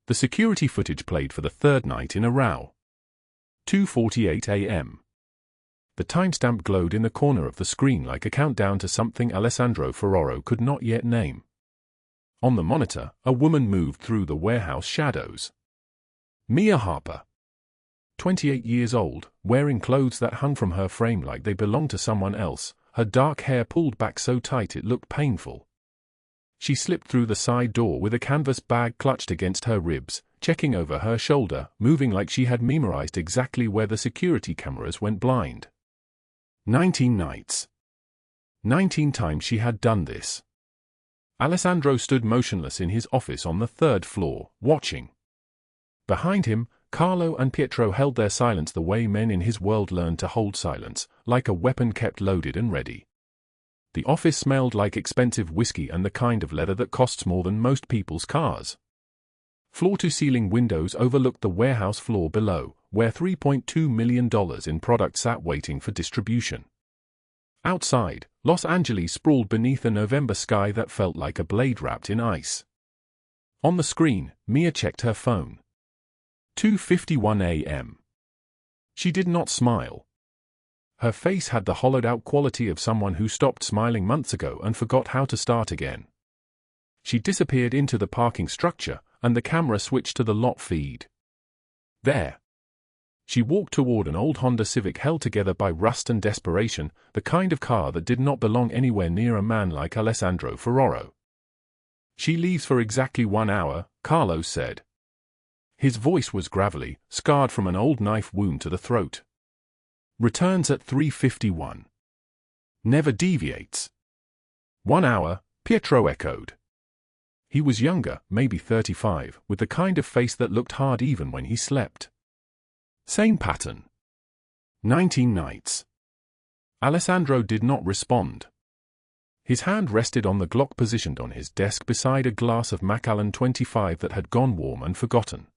The security footage played for the third night in a row. 2:48 a.m. The timestamp glowed in the corner of the screen like a countdown to something Alessandro Ferraro could not yet name. On the monitor, a woman moved through the warehouse shadows. Mia Harper. 28 years old, wearing clothes that hung from her frame like they belonged to someone else, her dark hair pulled back so tight it looked painful. She slipped through the side door with a canvas bag clutched against her ribs, checking over her shoulder, moving like she had memorized exactly where the security cameras went blind. 19 nights. 19 times she had done this. Alessandro stood motionless in his office on the third floor, watching. Behind him, Carlo and Pietro held their silence the way men in his world learned to hold silence, like a weapon kept loaded and ready. The office smelled like expensive whiskey and the kind of leather that costs more than most people's cars. Floor-to-ceiling windows overlooked the warehouse floor below, where $3.2 million in product sat waiting for distribution. Outside, Los Angeles sprawled beneath a November sky that felt like a blade wrapped in ice. On the screen, Mia checked her phone. 2:51 a.m. She did not smile. Her face had the hollowed-out quality of someone who stopped smiling months ago and forgot how to start again. She disappeared into the parking structure, and the camera switched to the lot feed. There. She walked toward an old Honda Civic held together by rust and desperation, the kind of car that did not belong anywhere near a man like Alessandro Ferraro. She leaves for exactly 1 hour, Carlo said. His voice was gravelly, scarred from an old knife wound to the throat. Returns at 3:51. Never deviates. 1 hour, Pietro echoed. He was younger, maybe 35, with the kind of face that looked hard even when he slept. Same pattern. 19 nights. Alessandro did not respond. His hand rested on the Glock positioned on his desk beside a glass of Macallan 25 that had gone warm and forgotten.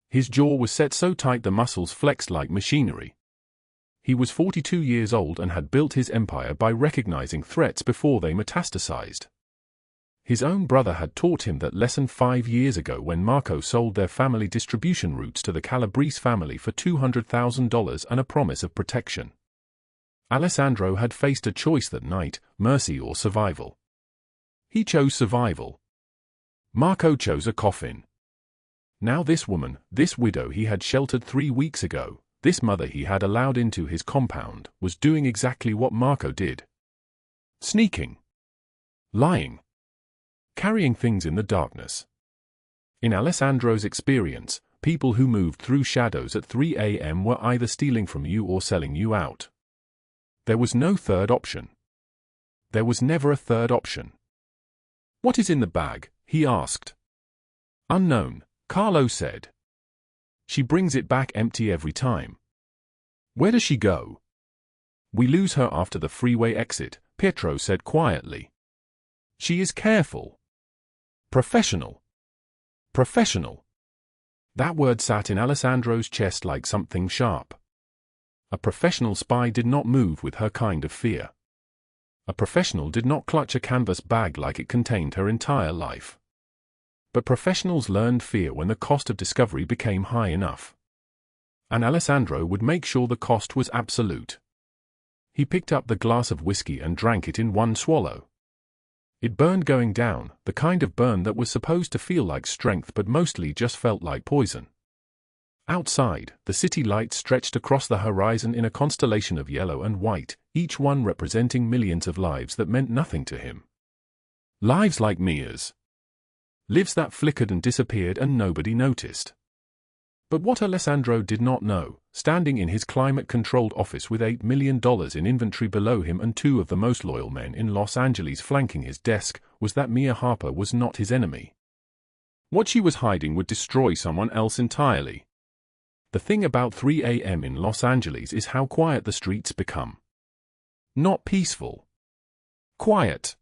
His jaw was set so tight the muscles flexed like machinery. He was 42 years old and had built his empire by recognizing threats before they metastasized. His own brother had taught him that lesson 5 years ago when Marco sold their family distribution routes to the Calabrese family for $200,000 and a promise of protection. Alessandro had faced a choice that night, mercy or survival. He chose survival. Marco chose a coffin. Now this woman, this widow he had sheltered 3 weeks ago, this mother he had allowed into his compound, was doing exactly what Marco did. Sneaking. Lying. Carrying things in the darkness. In Alessandro's experience, people who moved through shadows at 3 a.m. were either stealing from you or selling you out. There was no third option. There was never a third option. What is in the bag? He asked. Unknown, Carlo said. She brings it back empty every time. Where does she go? We lose her after the freeway exit, Pietro said quietly. She is careful. Professional. Professional. That word sat in Alessandro's chest like something sharp. A professional spy did not move with her kind of fear. A professional did not clutch a canvas bag like it contained her entire life. But professionals learned fear when the cost of discovery became high enough. And Alessandro would make sure the cost was absolute. He picked up the glass of whiskey and drank it in one swallow. It burned going down, the kind of burn that was supposed to feel like strength but mostly just felt like poison. Outside, the city lights stretched across the horizon in a constellation of yellow and white, each one representing millions of lives that meant nothing to him. Lives like Mia's. Lives that flickered and disappeared and nobody noticed. But what Alessandro did not know, standing in his climate-controlled office with $8 million in inventory below him and 2 of the most loyal men in Los Angeles flanking his desk, was that Mia Harper was not his enemy. What she was hiding would destroy someone else entirely. The thing about 3 a.m. in Los Angeles is how quiet the streets become. Not peaceful. Quiet.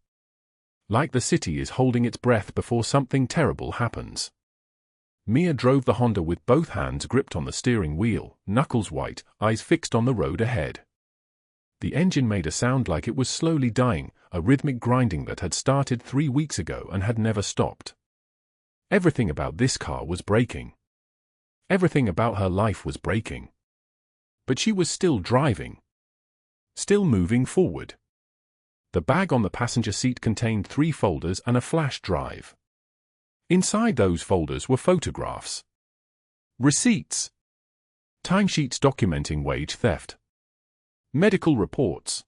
Like the city is holding its breath before something terrible happens. Mia drove the Honda with both hands gripped on the steering wheel, knuckles white, eyes fixed on the road ahead. The engine made a sound like it was slowly dying, a rhythmic grinding that had started 3 weeks ago and had never stopped. Everything about this car was breaking. Everything about her life was breaking. But she was still driving. Still moving forward. The bag on the passenger seat contained 3 folders and a flash drive. Inside those folders were photographs, receipts, timesheets documenting wage theft, medical reports,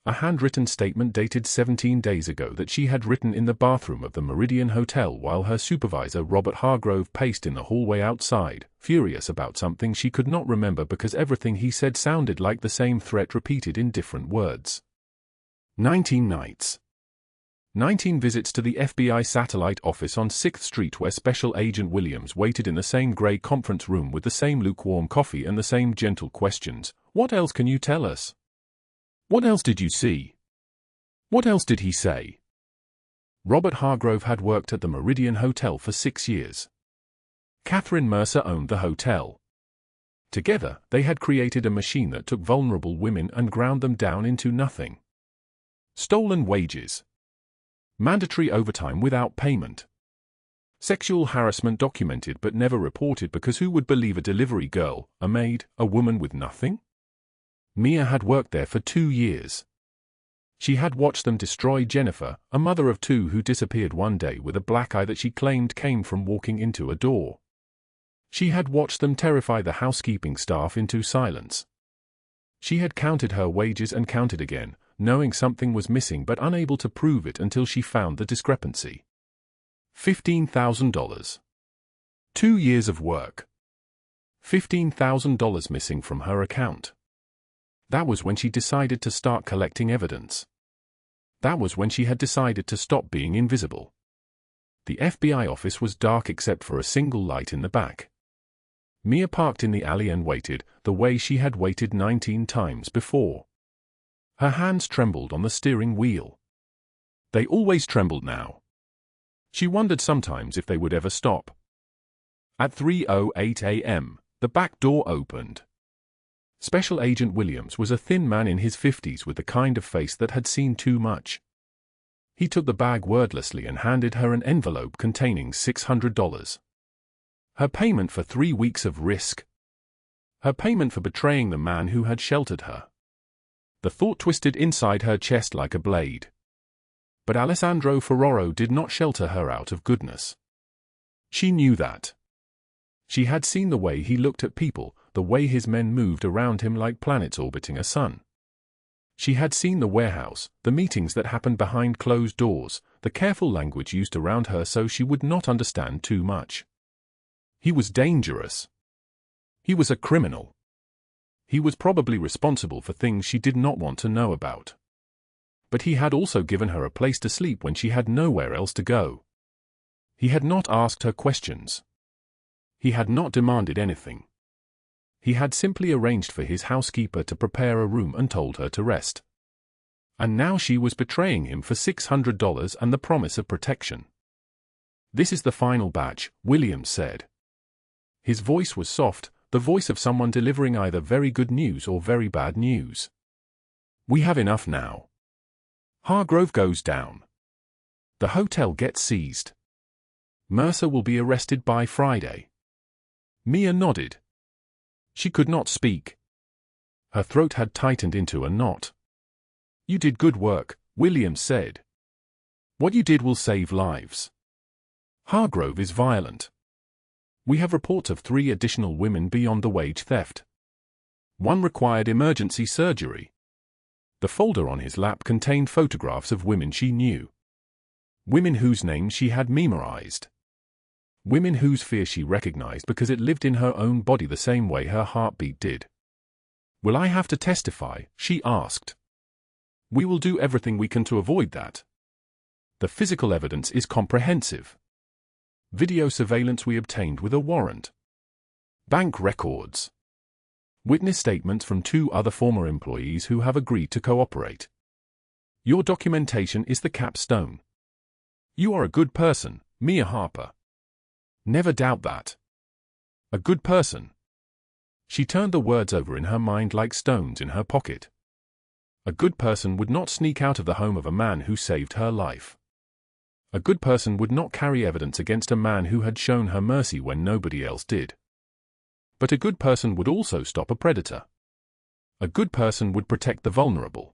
a handwritten statement dated 17 days ago that she had written in the bathroom of the Meridian Hotel while her supervisor Robert Hargrove paced in the hallway outside, furious about something she could not remember because everything he said sounded like the same threat repeated in different words. 19 nights. 19 visits to the FBI satellite office on 6th Street where Special Agent Williams waited in the same grey conference room with the same lukewarm coffee and the same gentle questions. What else can you tell us? What else did you see? What else did he say? Robert Hargrove had worked at the Meridian Hotel for 6 years. Catherine Mercer owned the hotel. Together, they had created a machine that took vulnerable women and ground them down into nothing. Stolen wages. Mandatory overtime without payment. Sexual harassment documented but never reported because who would believe a delivery girl, a maid, a woman with nothing? Mia had worked there for 2 years. She had watched them destroy Jennifer, a mother of 2 who disappeared one day with a black eye that she claimed came from walking into a door. She had watched them terrify the housekeeping staff into silence. She had counted her wages and counted again, knowing something was missing but unable to prove it until she found the discrepancy. $15,000. 2 years of work. $15,000 missing from her account. That was when she decided to start collecting evidence. That was when she had decided to stop being invisible. The FBI office was dark except for a single light in the back. Mia parked in the alley and waited, the way she had waited 19 times before. Her hands trembled on the steering wheel. They always trembled now. She wondered sometimes if they would ever stop. At 3:08 a.m., the back door opened. Special Agent Williams was a thin man in his 50s with the kind of face that had seen too much. He took the bag wordlessly and handed her an envelope containing $600. Her payment for 3 weeks of risk. Her payment for betraying the man who had sheltered her. The thought twisted inside her chest like a blade. But Alessandro did not shelter her out of goodness. She knew that. She had seen the way he looked at people, the way his men moved around him like planets orbiting a sun. She had seen the warehouse, the meetings that happened behind closed doors, the careful language used around her so she would not understand too much. He was dangerous. He was a criminal. He was probably responsible for things she did not want to know about. But he had also given her a place to sleep when she had nowhere else to go. He had not asked her questions. He had not demanded anything. He had simply arranged for his housekeeper to prepare a room and told her to rest. And now she was betraying him for $600 and the promise of protection. "This is the final batch," Williams said. His voice was soft, the voice of someone delivering either very good news or very bad news. "We have enough now. Hargrove goes down. The hotel gets seized. Mercer will be arrested by Friday." Mia nodded. She could not speak. Her throat had tightened into a knot. "You did good work," Williams said. "What you did will save lives. Hargrove is violent. We have reports of 3 additional women beyond the wage theft. 1 required emergency surgery." The folder on his lap contained photographs of women she knew. Women whose names she had memorized. Women whose fear she recognized because it lived in her own body the same way her heartbeat did. "Will I have to testify?" she asked. "We will do everything we can to avoid that. The physical evidence is comprehensive. Video surveillance we obtained with a warrant. Bank records. Witness statements from 2 other former employees who have agreed to cooperate. Your documentation is the capstone. You are a good person, Mia Harper. Never doubt that. A good person." She turned the words over in her mind like stones in her pocket. A good person would not sneak out of the home of a man who saved her life. A good person would not carry evidence against a man who had shown her mercy when nobody else did. But a good person would also stop a predator. A good person would protect the vulnerable.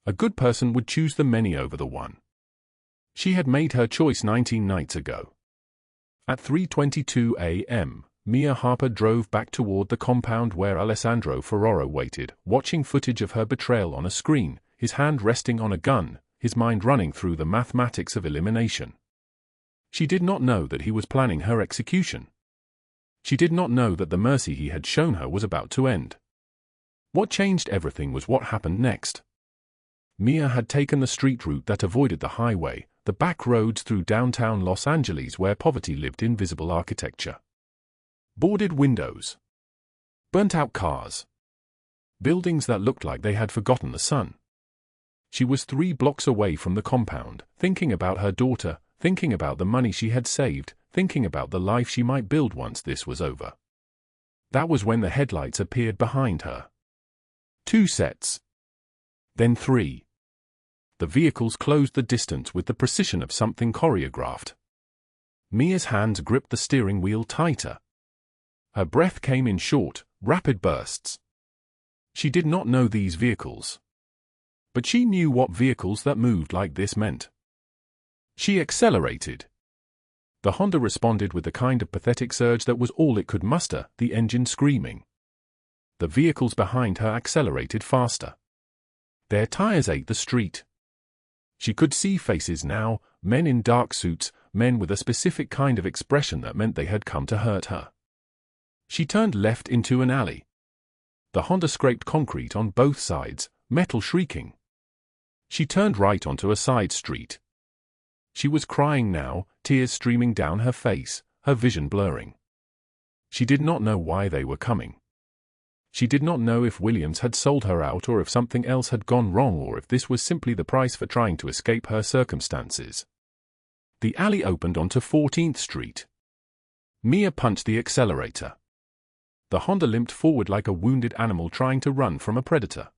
A good person would choose the many over the one. She had made her choice 19 nights ago. At 3:22 a.m., Mia Harper drove back toward the compound where Alessandro Ferraro waited, watching footage of her betrayal on a screen, his hand resting on a gun, his mind running through the mathematics of elimination. She did not know that he was planning her execution. She did not know that the mercy he had shown her was about to end. What changed everything was what happened next. Mia had taken the street route that avoided the highway, the back roads through downtown Los Angeles where poverty lived in visible architecture. Boarded windows. Burnt-out cars. Buildings that looked like they had forgotten the sun. She was 3 blocks away from the compound, thinking about her daughter, thinking about the money she had saved, thinking about the life she might build once this was over. That was when the headlights appeared behind her. 2 sets. Then 3. The vehicles closed the distance with the precision of something choreographed. Mia's hands gripped the steering wheel tighter. Her breath came in short, rapid bursts. She did not know these vehicles. But she knew what vehicles that moved like this meant. She accelerated. The Honda responded with the kind of pathetic surge that was all it could muster, the engine screaming. The vehicles behind her accelerated faster. Their tires ate the street. She could see faces now, men in dark suits, men with a specific kind of expression that meant they had come to hurt her. She turned left into an alley. The Honda scraped concrete on both sides, metal shrieking. She turned right onto a side street. She was crying now, tears streaming down her face, her vision blurring. She did not know why they were coming. She did not know if Williams had sold her out or if something else had gone wrong or if this was simply the price for trying to escape her circumstances. The alley opened onto 14th Street. Mia punched the accelerator. The Honda limped forward like a wounded animal trying to run from a predator.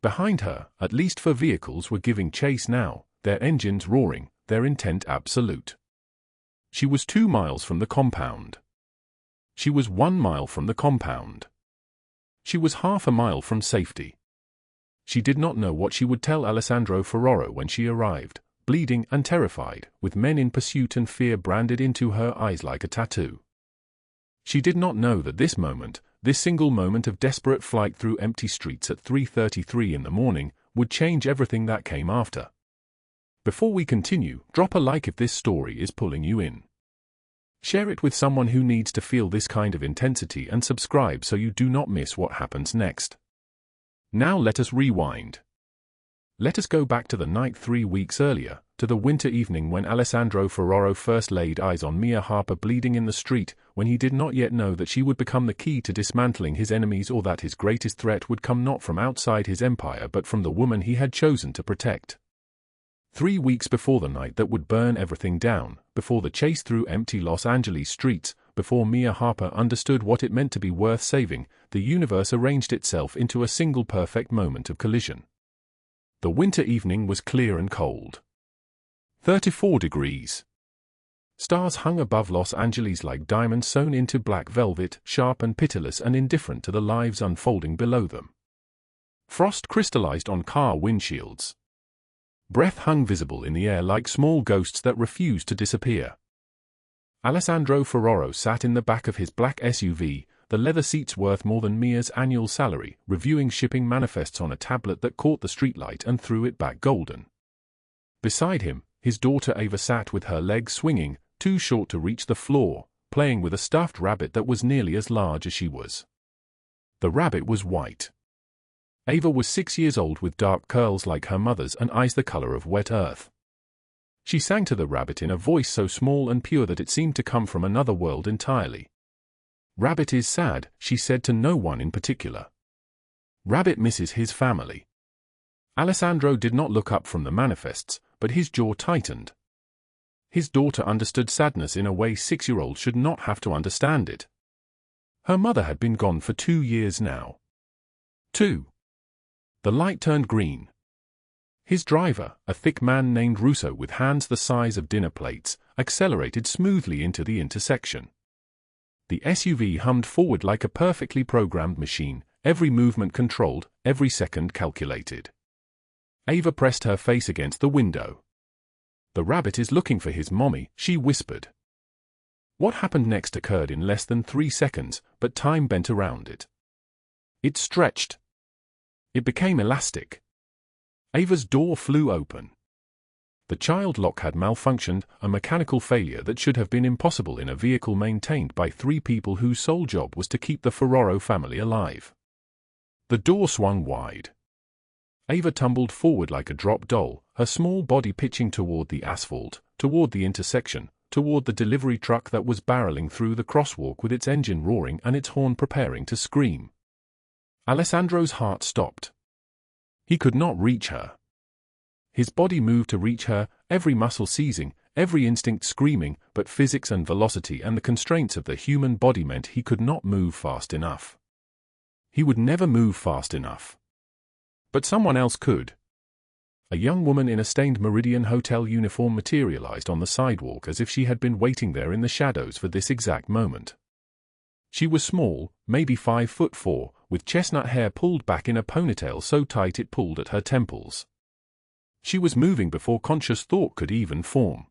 Behind her, at least 4 vehicles were giving chase now, their engines roaring, their intent absolute. She was 2 miles from the compound. She was 1 mile from the compound. She was half a mile from safety. She did not know what she would tell Alessandro Ferraro when she arrived, bleeding and terrified, with men in pursuit and fear branded into her eyes like a tattoo. She did not know that this moment, this single moment of desperate flight through empty streets at 3:33 in the morning, would change everything that came after. Before we continue, drop a like if this story is pulling you in. Share it with someone who needs to feel this kind of intensity and subscribe so you do not miss what happens next. Now let us rewind. Let us go back to the night 3 weeks earlier, to the winter evening when Alessandro Ferraro first laid eyes on Mia Harper bleeding in the street, when he did not yet know that she would become the key to dismantling his enemies or that his greatest threat would come not from outside his empire but from the woman he had chosen to protect. 3 weeks before the night that would burn everything down, before the chase through empty Los Angeles streets, before Mia Harper understood what it meant to be worth saving, the universe arranged itself into a single perfect moment of collision. The winter evening was clear and cold. 34 degrees. Stars hung above Los Angeles like diamonds sewn into black velvet, sharp and pitiless and indifferent to the lives unfolding below them. Frost crystallized on car windshields. Breath hung visible in the air like small ghosts that refused to disappear. Alessandro Ferraro sat in the back of his black SUV, the leather seats worth more than Mia's annual salary, reviewing shipping manifests on a tablet that caught the streetlight and threw it back golden. Beside him, his daughter Ava sat with her legs swinging, too short to reach the floor, playing with a stuffed rabbit that was nearly as large as she was. The rabbit was white. Ava was 6 years old with dark curls like her mother's and eyes the color of wet earth. She sang to the rabbit in a voice so small and pure that it seemed to come from another world entirely. "Rabbit is sad," she said to no one in particular. "Rabbit misses his family." Alessandro did not look up from the manifests, but his jaw tightened. His daughter understood sadness in a way 6-year-olds should not have to understand it. Her mother had been gone for 2 years now. 2. The light turned green. His driver, a thick man named Russo with hands the size of dinner plates, accelerated smoothly into the intersection. The SUV hummed forward like a perfectly programmed machine, every movement controlled, every second calculated. Ava pressed her face against the window. "The rabbit is looking for his mommy," she whispered. What happened next occurred in less than 3 seconds, but time bent around it. It stretched. It became elastic. Ava's door flew open. The child lock had malfunctioned, a mechanical failure that should have been impossible in a vehicle maintained by 3 people whose sole job was to keep the Ferraro family alive. The door swung wide. Ava tumbled forward like a drop doll, her small body pitching toward the asphalt, toward the intersection, toward the delivery truck that was barreling through the crosswalk with its engine roaring and its horn preparing to scream. Alessandro's heart stopped. He could not reach her. His body moved to reach her, every muscle seizing, every instinct screaming, but physics and velocity and the constraints of the human body meant he could not move fast enough. He would never move fast enough. But someone else could. A young woman in a stained Meridian Hotel uniform materialized on the sidewalk as if she had been waiting there in the shadows for this exact moment. She was small, maybe 5'4", with chestnut hair pulled back in a ponytail so tight it pulled at her temples. She was moving before conscious thought could even form.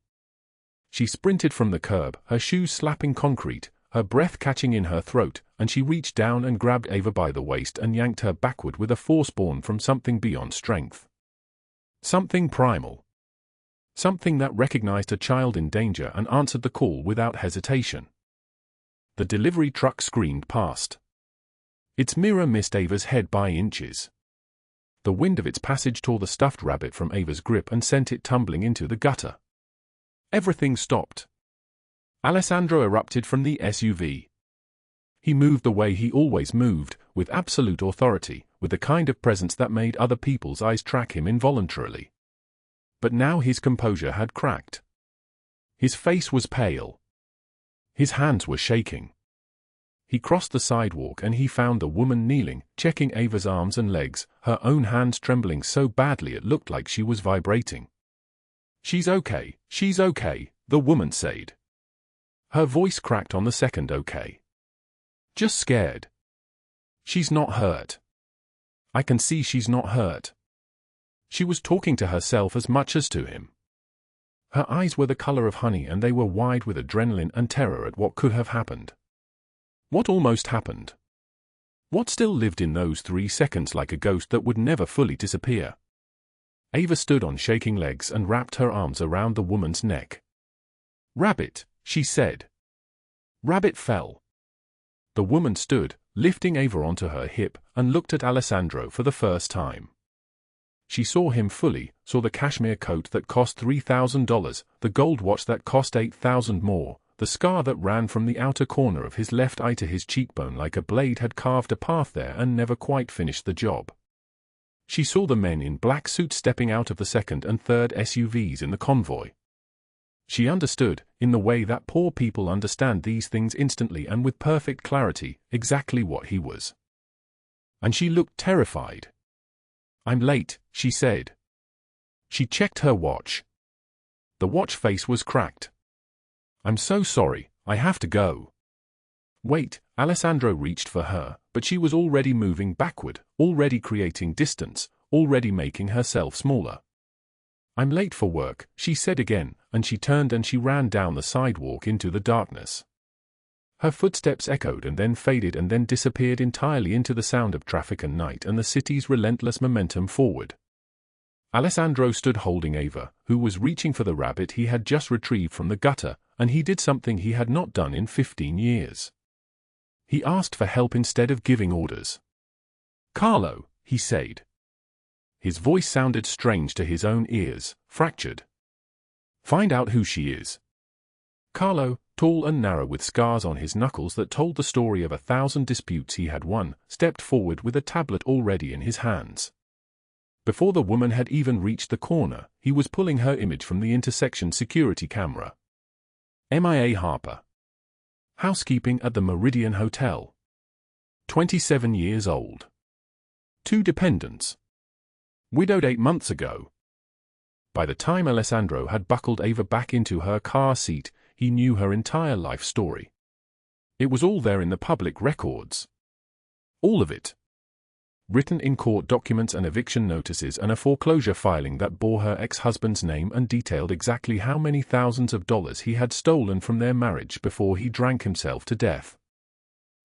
She sprinted from the curb, her shoes slapping concrete, her breath catching in her throat, and she reached down and grabbed Ava by the waist and yanked her backward with a force born from something beyond strength. Something primal. Something that recognized a child in danger and answered the call without hesitation. The delivery truck screamed past. Its mirror missed Ava's head by inches. The wind of its passage tore the stuffed rabbit from Ava's grip and sent it tumbling into the gutter. Everything stopped. Alessandro erupted from the SUV. He moved the way he always moved, with absolute authority, with the kind of presence that made other people's eyes track him involuntarily. But now his composure had cracked. His face was pale. His hands were shaking. He crossed the sidewalk and he found the woman kneeling, checking Ava's arms and legs, her own hands trembling so badly it looked like she was vibrating. She's okay, the woman said. Her voice cracked on the second okay. Just scared. She's not hurt. I can see she's not hurt. She was talking to herself as much as to him. Her eyes were the color of honey and they were wide with adrenaline and terror at what could have happened. What almost happened? What still lived in those 3 seconds like a ghost that would never fully disappear? Ava stood on shaking legs and wrapped her arms around the woman's neck. "Rabbit," she said. Rabbit fell. The woman stood, lifting Ava onto her hip, and looked at Alessandro for the first time. She saw him fully, saw the cashmere coat that cost $3,000, the gold watch that cost $8,000 more, the scar that ran from the outer corner of his left eye to his cheekbone like a blade had carved a path there and never quite finished the job. She saw the men in black suits stepping out of the second and third SUVs in the convoy. She understood, in the way that poor people understand these things instantly and with perfect clarity, exactly what he was. And she looked terrified. "I'm late," she said. She checked her watch. The watch face was cracked. "I'm so sorry, I have to go." Wait, Alessandro reached for her, but she was already moving backward, already creating distance, already making herself smaller. "I'm late for work," she said again, and she turned and she ran down the sidewalk into the darkness. Her footsteps echoed and then faded and then disappeared entirely into the sound of traffic and night and the city's relentless momentum forward. Alessandro stood holding Ava, who was reaching for the rabbit he had just retrieved from the gutter, and he did something he had not done in 15 years. He asked for help instead of giving orders. "Carlo," he said. His voice sounded strange to his own ears, fractured. "Find out who she is." Carlo, tall and narrow with scars on his knuckles that told the story of 1,000 disputes he had won, stepped forward with a tablet already in his hands. Before the woman had even reached the corner, he was pulling her image from the intersection security camera. MIA Harper. Housekeeping at the Meridian Hotel. 27 years old. 2 dependents. Widowed 8 months ago. By the time Alessandro had buckled Ava back into her car seat, he knew her entire life story. It was all there in the public records. All of it. Written in court documents and eviction notices and a foreclosure filing that bore her ex-husband's name and detailed exactly how many thousands of dollars he had stolen from their marriage before he drank himself to death.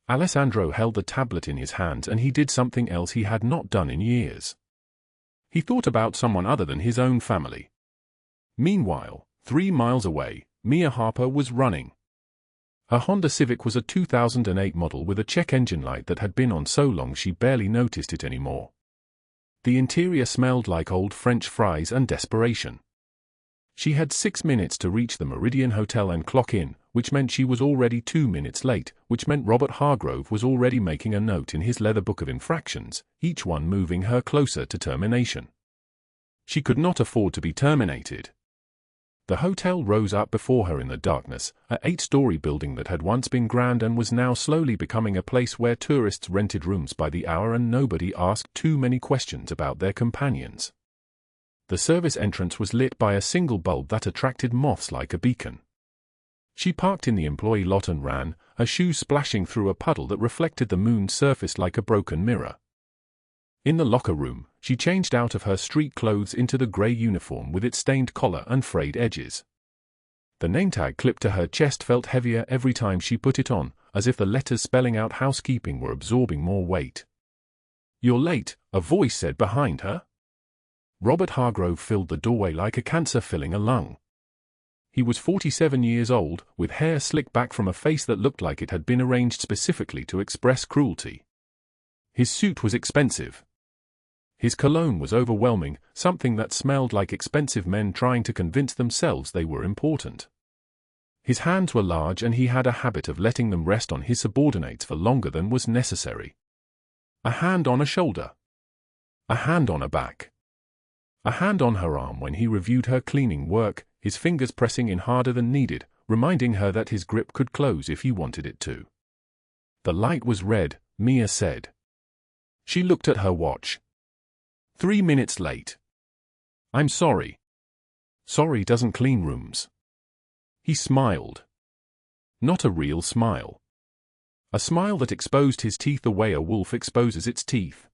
Alessandro held the tablet in his hands and he did something else he had not done in years. He thought about someone other than his own family. Meanwhile, 3 miles away, Mia Harper was running. Her Honda Civic was a 2008 model with a check engine light that had been on so long she barely noticed it anymore. The interior smelled like old French fries and desperation. She had 6 minutes to reach the Meridian Hotel and clock in, which meant she was already 2 minutes late, which meant Robert Hargrove was already making a note in his leather book of infractions, each one moving her closer to termination. She could not afford to be terminated. The hotel rose up before her in the darkness, an 8-story building that had once been grand and was now slowly becoming a place where tourists rented rooms by the hour and nobody asked too many questions about their companions. The service entrance was lit by a single bulb that attracted moths like a beacon. She parked in the employee lot and ran, her shoes splashing through a puddle that reflected the moon's surface like a broken mirror. In the locker room, she changed out of her street clothes into the grey uniform with its stained collar and frayed edges. The name tag clipped to her chest felt heavier every time she put it on, as if the letters spelling out housekeeping were absorbing more weight. "You're late," a voice said behind her. Robert Hargrove filled the doorway like a cancer filling a lung. He was 47 years old, with hair slicked back from a face that looked like it had been arranged specifically to express cruelty. His suit was expensive. His cologne was overwhelming, something that smelled like expensive men trying to convince themselves they were important. His hands were large and he had a habit of letting them rest on his subordinates for longer than was necessary. A hand on a shoulder. A hand on her back. A hand on her arm when he reviewed her cleaning work, his fingers pressing in harder than needed, reminding her that his grip could close if he wanted it to. The light was red, Mia said. She looked at her watch. 3 minutes late. "I'm sorry." "Sorry doesn't clean rooms." He smiled. Not a real smile. A smile that exposed his teeth the way a wolf exposes its teeth.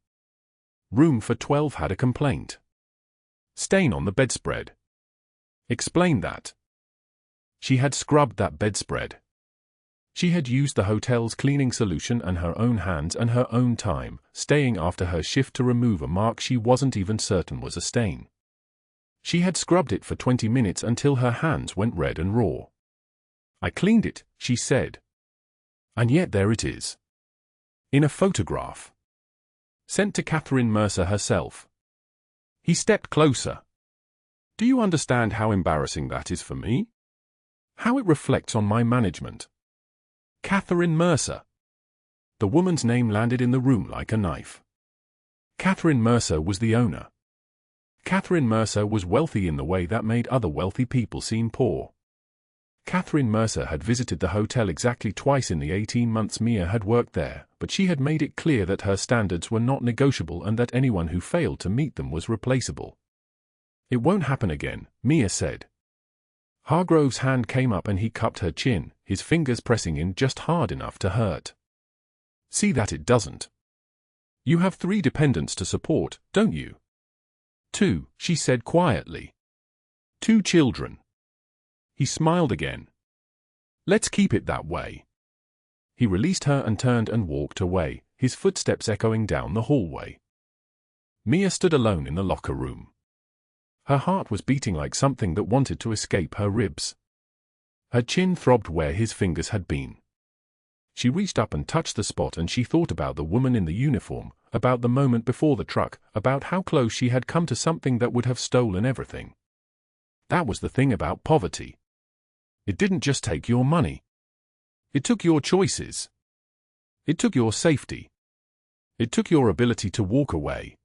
Room for 12 had a complaint. Stain on the bedspread. Explain that. She had scrubbed that bedspread. She had used the hotel's cleaning solution and her own hands and her own time, staying after her shift to remove a mark she wasn't even certain was a stain. She had scrubbed it for 20 minutes until her hands went red and raw. "I cleaned it," she said. And yet there it is. In a photograph. Sent to Catherine Mercer herself. He stepped closer. "Do you understand how embarrassing that is for me? How it reflects on my management? Catherine Mercer." The woman's name landed in the room like a knife. Catherine Mercer was the owner. Catherine Mercer was wealthy in the way that made other wealthy people seem poor. Catherine Mercer had visited the hotel exactly twice in the 18 months Mia had worked there, but she had made it clear that her standards were not negotiable and that anyone who failed to meet them was replaceable. "It won't happen again," Mia said. Hargrove's hand came up and he cupped her chin, his fingers pressing in just hard enough to hurt. "See that it doesn't. You have 3 dependents to support, don't you?" "2, she said quietly. 2 children. He smiled again. "Let's keep it that way." He released her and turned and walked away, his footsteps echoing down the hallway. Mia stood alone in the locker room. Her heart was beating like something that wanted to escape her ribs. Her chin throbbed where his fingers had been. She reached up and touched the spot and she thought about the woman in the uniform, about the moment before the truck, about how close she had come to something that would have stolen everything. That was the thing about poverty. It didn't just take your money. It took your choices. It took your safety. It took your ability to walk away.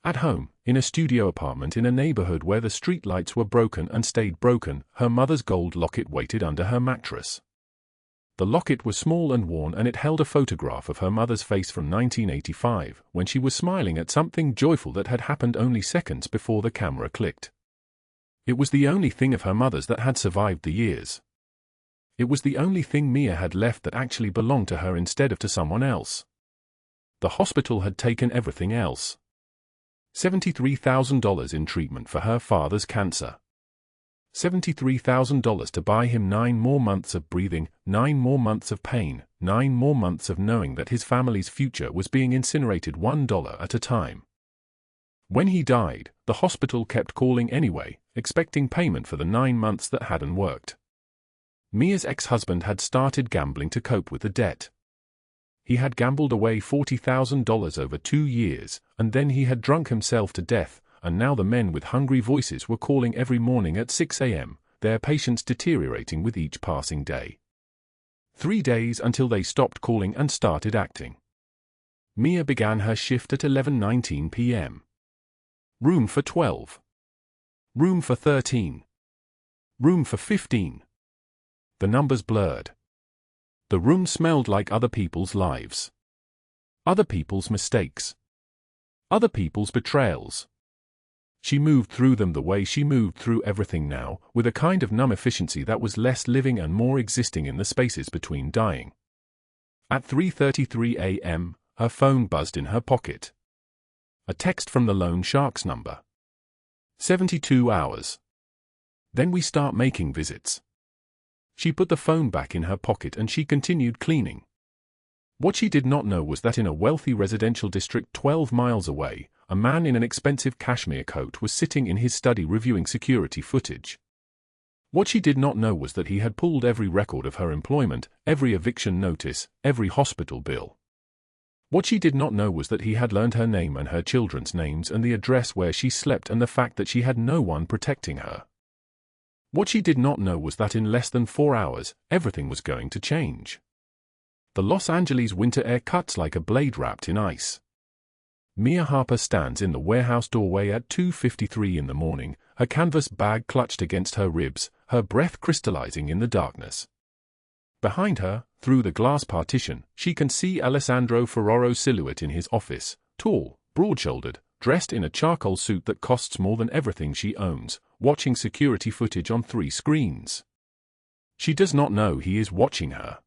At home, in a studio apartment in a neighborhood where the streetlights were broken and stayed broken, her mother's gold locket waited under her mattress. The locket was small and worn and it held a photograph of her mother's face from 1985, when she was smiling at something joyful that had happened only seconds before the camera clicked. It was the only thing of her mother's that had survived the years. It was the only thing Mia had left that actually belonged to her instead of to someone else. The hospital had taken everything else. $73,000 in treatment for her father's cancer. $73,000 to buy him 9 more months of breathing, 9 more months of pain, 9 more months of knowing that his family's future was being incinerated $1 at a time. When he died, the hospital kept calling anyway, expecting payment for the 9 months that hadn't worked. Mia's ex-husband had started gambling to cope with the debt. He had gambled away $40,000 over 2 years, and then he had drunk himself to death, and now the men with hungry voices were calling every morning at 6 a.m., their patience deteriorating with each passing day. 3 days until they stopped calling and started acting. Mia began her shift at 11:19 p.m. Room for 12. Room for 13. Room for 15. The numbers blurred. The room smelled like other people's lives. Other people's mistakes. Other people's betrayals. She moved through them the way she moved through everything now, with a kind of numb efficiency that was less living and more existing in the spaces between dying. At 3:33 a.m., her phone buzzed in her pocket. A text from the loan shark's number. 72 hours. Then we start making visits. She put the phone back in her pocket and she continued cleaning. What she did not know was that in a wealthy residential district 12 miles away, a man in an expensive cashmere coat was sitting in his study reviewing security footage. What she did not know was that he had pulled every record of her employment, every eviction notice, every hospital bill. What she did not know was that he had learned her name and her children's names and the address where she slept and the fact that she had no one protecting her. What she did not know was that in less than 4 hours, everything was going to change. The Los Angeles winter air cuts like a blade wrapped in ice. Mia Harper stands in the warehouse doorway at 2:53 in the morning, her canvas bag clutched against her ribs, her breath crystallizing in the darkness. Behind her, through the glass partition, she can see Alessandro Ferraro's silhouette in his office, tall, broad-shouldered, dressed in a charcoal suit that costs more than everything she owns, watching security footage on 3 screens. She does not know he is watching her.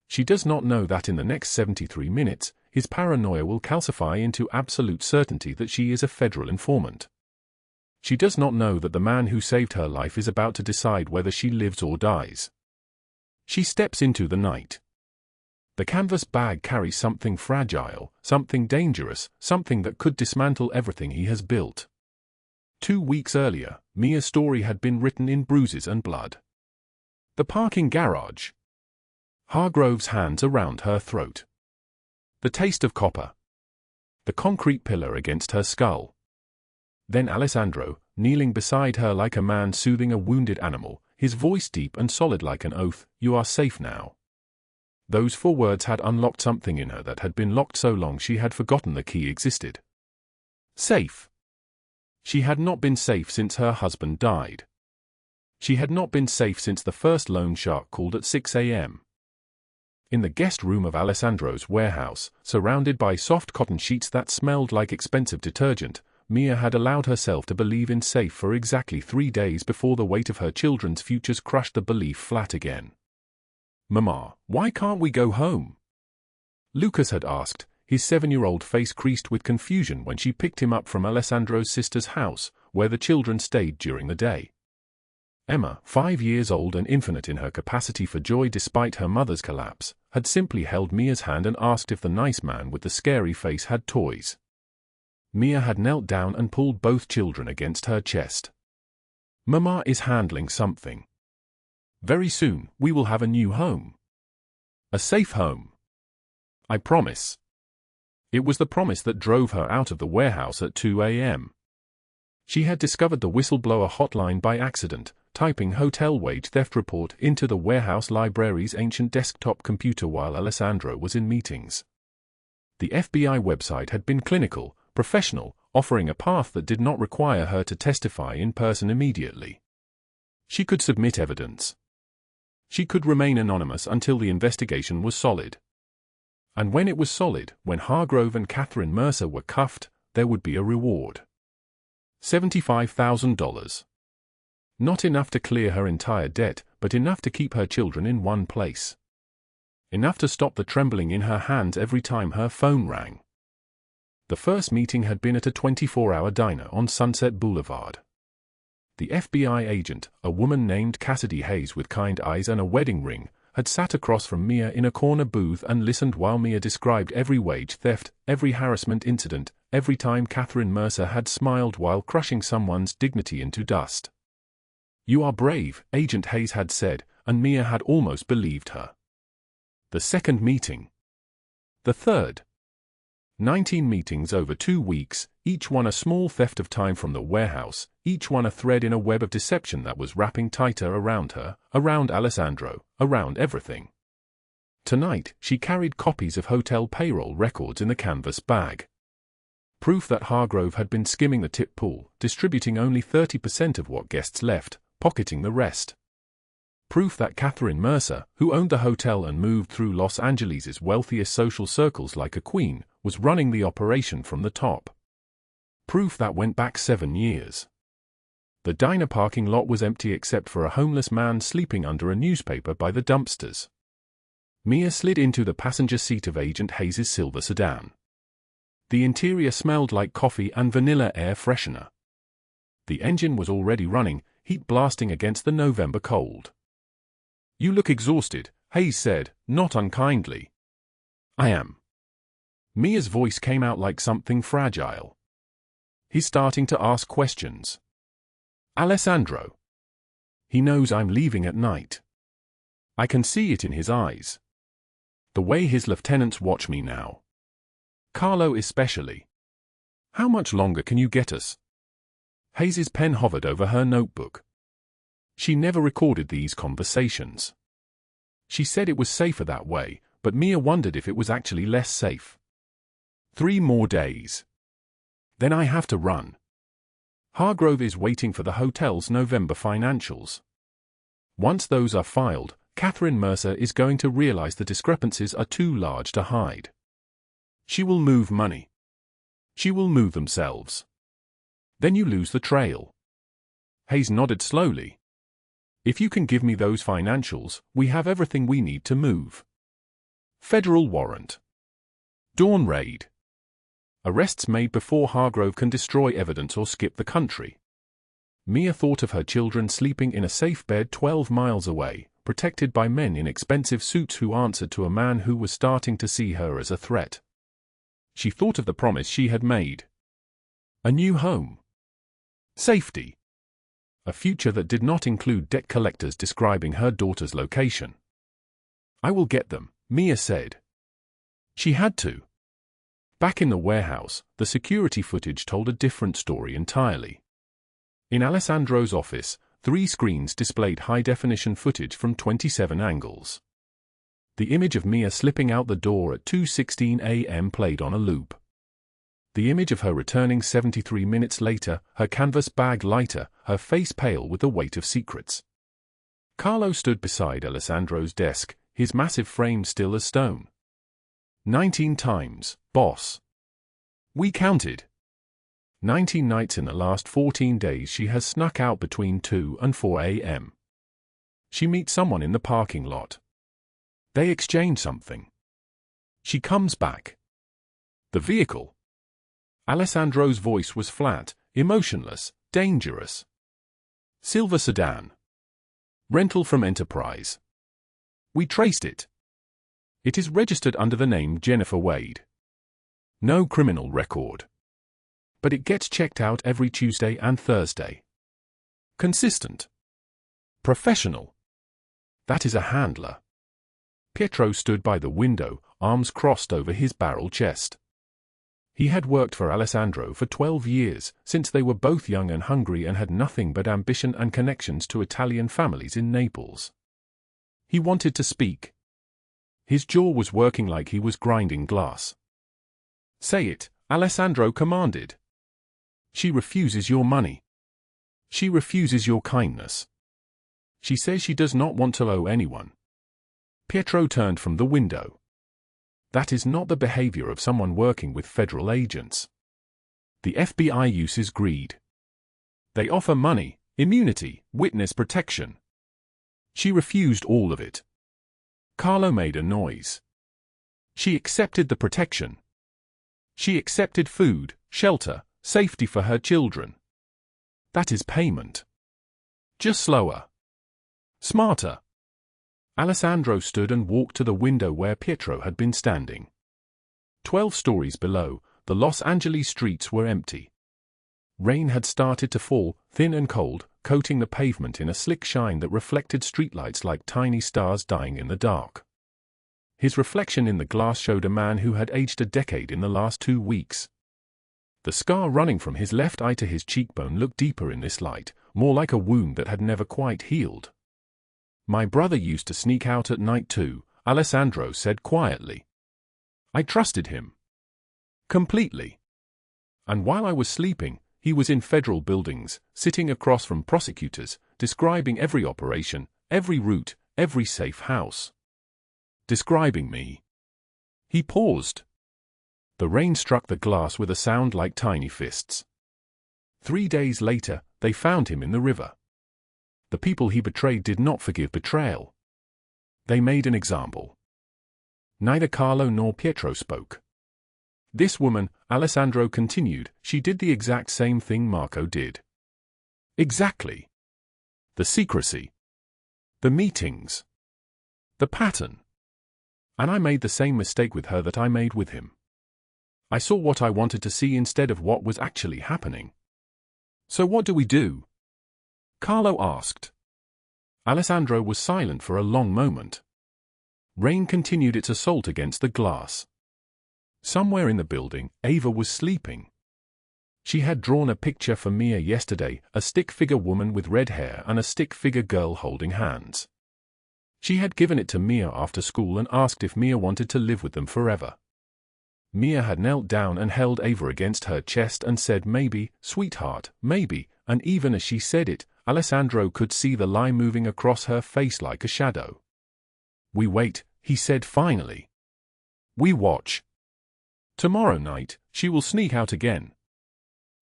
She does not know that in the next 73 minutes, his paranoia will calcify into absolute certainty that she is a federal informant. She does not know that the man who saved her life is about to decide whether she lives or dies. She steps into the night. The canvas bag carries something fragile, something dangerous, something that could dismantle everything he has built. 2 weeks earlier, Mia's story had been written in bruises and blood. The parking garage. Hargrove's hands around her throat. The taste of copper. The concrete pillar against her skull. Then Alessandro, kneeling beside her like a man soothing a wounded animal, his voice deep and solid like an oath, "You are safe now." Those 4 words had unlocked something in her that had been locked so long she had forgotten the key existed. Safe. She had not been safe since her husband died. She had not been safe since the first loan shark called at 6 a.m. In the guest room of Alessandro's warehouse, surrounded by soft cotton sheets that smelled like expensive detergent, Mia had allowed herself to believe in safe for exactly 3 days before the weight of her children's futures crushed the belief flat again. "Mama, why can't we go home?" Lucas had asked, his 7-year-old face creased with confusion when she picked him up from Alessandro's sister's house, where the children stayed during the day. Emma, 5 years old and infinite in her capacity for joy despite her mother's collapse, had simply held Mia's hand and asked if the nice man with the scary face had toys. Mia had knelt down and pulled both children against her chest. "Mama is handling something. Very soon, we will have a new home. A safe home. I promise." It was the promise that drove her out of the warehouse at 2 a.m. She had discovered the whistleblower hotline by accident, typing hotel wage theft report into the warehouse library's ancient desktop computer while Alessandro was in meetings. The FBI website had been clinical, professional, offering a path that did not require her to testify in person immediately. She could submit evidence. She could remain anonymous until the investigation was solid. And when it was solid, when Hargrove and Catherine Mercer were cuffed, there would be a reward. $75,000. Not enough to clear her entire debt, but enough to keep her children in one place. Enough to stop the trembling in her hands every time her phone rang. The first meeting had been at a 24-hour diner on Sunset Boulevard. The FBI agent, a woman named Cassidy Hayes with kind eyes and a wedding ring, had sat across from Mia in a corner booth and listened while Mia described every wage theft, every harassment incident, every time Catherine Mercer had smiled while crushing someone's dignity into dust. "You are brave," Agent Hayes had said, and Mia had almost believed her. The second meeting. The third. 19 meetings over 2 weeks, each one a small theft of time from the warehouse, each one a thread in a web of deception that was wrapping tighter around her, around Alessandro, around everything. Tonight, she carried copies of hotel payroll records in the canvas bag. Proof that Hargrove had been skimming the tip pool, distributing only 30% of what guests left, pocketing the rest. Proof that Catherine Mercer, who owned the hotel and moved through Los Angeles' wealthiest social circles like a queen, was running the operation from the top. Proof that went back 7 years. The diner parking lot was empty except for a homeless man sleeping under a newspaper by the dumpsters. Mia slid into the passenger seat of Agent Hayes' silver sedan. The interior smelled like coffee and vanilla air freshener. The engine was already running, heat blasting against the November cold. "You look exhausted," Hayes said, not unkindly. "I am." Mia's voice came out like something fragile. "He's starting to ask questions. Alessandro. He knows I'm leaving at night. I can see it in his eyes. The way his lieutenants watch me now. Carlo especially. How much longer can you get us?" Hayes' pen hovered over her notebook. She never recorded these conversations. She said it was safer that way, but Mia wondered if it was actually less safe. 3 more days. Then I have to run. Hargrove is waiting for the hotel's November financials. Once those are filed, Catherine Mercer is going to realize the discrepancies are too large to hide. She will move money. She will move themselves. Then you lose the trail. Hayes nodded slowly. "If you can give me those financials, we have everything we need to move. Federal warrant. Dawn raid. Arrests made before Hargrove can destroy evidence or skip the country." Mia thought of her children sleeping in a safe bed 12 miles away, protected by men in expensive suits who answered to a man who was starting to see her as a threat. She thought of the promise she had made. A new home. Safety. A future that did not include debt collectors describing her daughter's location. "I will get them," Mia said. She had to. Back in the warehouse, the security footage told a different story entirely. In Alessandro's office, 3 screens displayed high-definition footage from 27 angles. The image of Mia slipping out the door at 2:16 a.m. played on a loop. The image of her returning 73 minutes later, her canvas bag lighter, her face pale with the weight of secrets. Carlo stood beside Alessandro's desk, his massive frame still as stone. 19 times, boss. We counted. 19 nights in the last 14 days she has snuck out between 2 and 4 a.m. She meets someone in the parking lot. They exchange something. She comes back. The vehicle. Alessandro's voice was flat, emotionless, dangerous. Silver sedan. Rental from Enterprise. We traced it. It is registered under the name Jennifer Wade. No criminal record. But it gets checked out every Tuesday and Thursday. Consistent. Professional. That is a handler. Pietro stood by the window, arms crossed over his barrel chest. He had worked for Alessandro for 12 years, since they were both young and hungry and had nothing but ambition and connections to Italian families in Naples. He wanted to speak. His jaw was working like he was grinding glass. "Say it," Alessandro commanded. "She refuses your money. She refuses your kindness. She says she does not want to owe anyone." Pietro turned from the window. That is not the behavior of someone working with federal agents. The FBI uses greed. They offer money, immunity, witness protection. She refused all of it. Carlo made a noise. She accepted the protection. She accepted food, shelter, safety for her children. That is payment. Just slower. Smarter. Alessandro stood and walked to the window where Pietro had been standing. 12 stories below, the Los Angeles streets were empty. Rain had started to fall, thin and cold, coating the pavement in a slick shine that reflected streetlights like tiny stars dying in the dark. His reflection in the glass showed a man who had aged a decade in the last 2 weeks. The scar running from his left eye to his cheekbone looked deeper in this light, more like a wound that had never quite healed. My brother used to sneak out at night too, Alessandro said quietly. I trusted him. Completely. And while I was sleeping, he was in federal buildings, sitting across from prosecutors, describing every operation, every route, every safe house. Describing me. He paused. The rain struck the glass with a sound like tiny fists. 3 days later, they found him in the river. The people he betrayed did not forgive betrayal. They made an example. Neither Carlo nor Pietro spoke. This woman, Alessandro continued, she did the exact same thing Marco did. Exactly. The secrecy. The meetings. The pattern. And I made the same mistake with her that I made with him. I saw what I wanted to see instead of what was actually happening. So what do we do? Carlo asked. Alessandro was silent for a long moment. Rain continued its assault against the glass. Somewhere in the building, Ava was sleeping. She had drawn a picture for Mia yesterday, a stick-figure woman with red hair and a stick-figure girl holding hands. She had given it to Mia after school and asked if Mia wanted to live with them forever. Mia had knelt down and held Ava against her chest and said maybe, sweetheart, maybe, and even as she said it, Alessandro could see the lie moving across her face like a shadow. We wait, he said finally. We watch. Tomorrow night, she will sneak out again.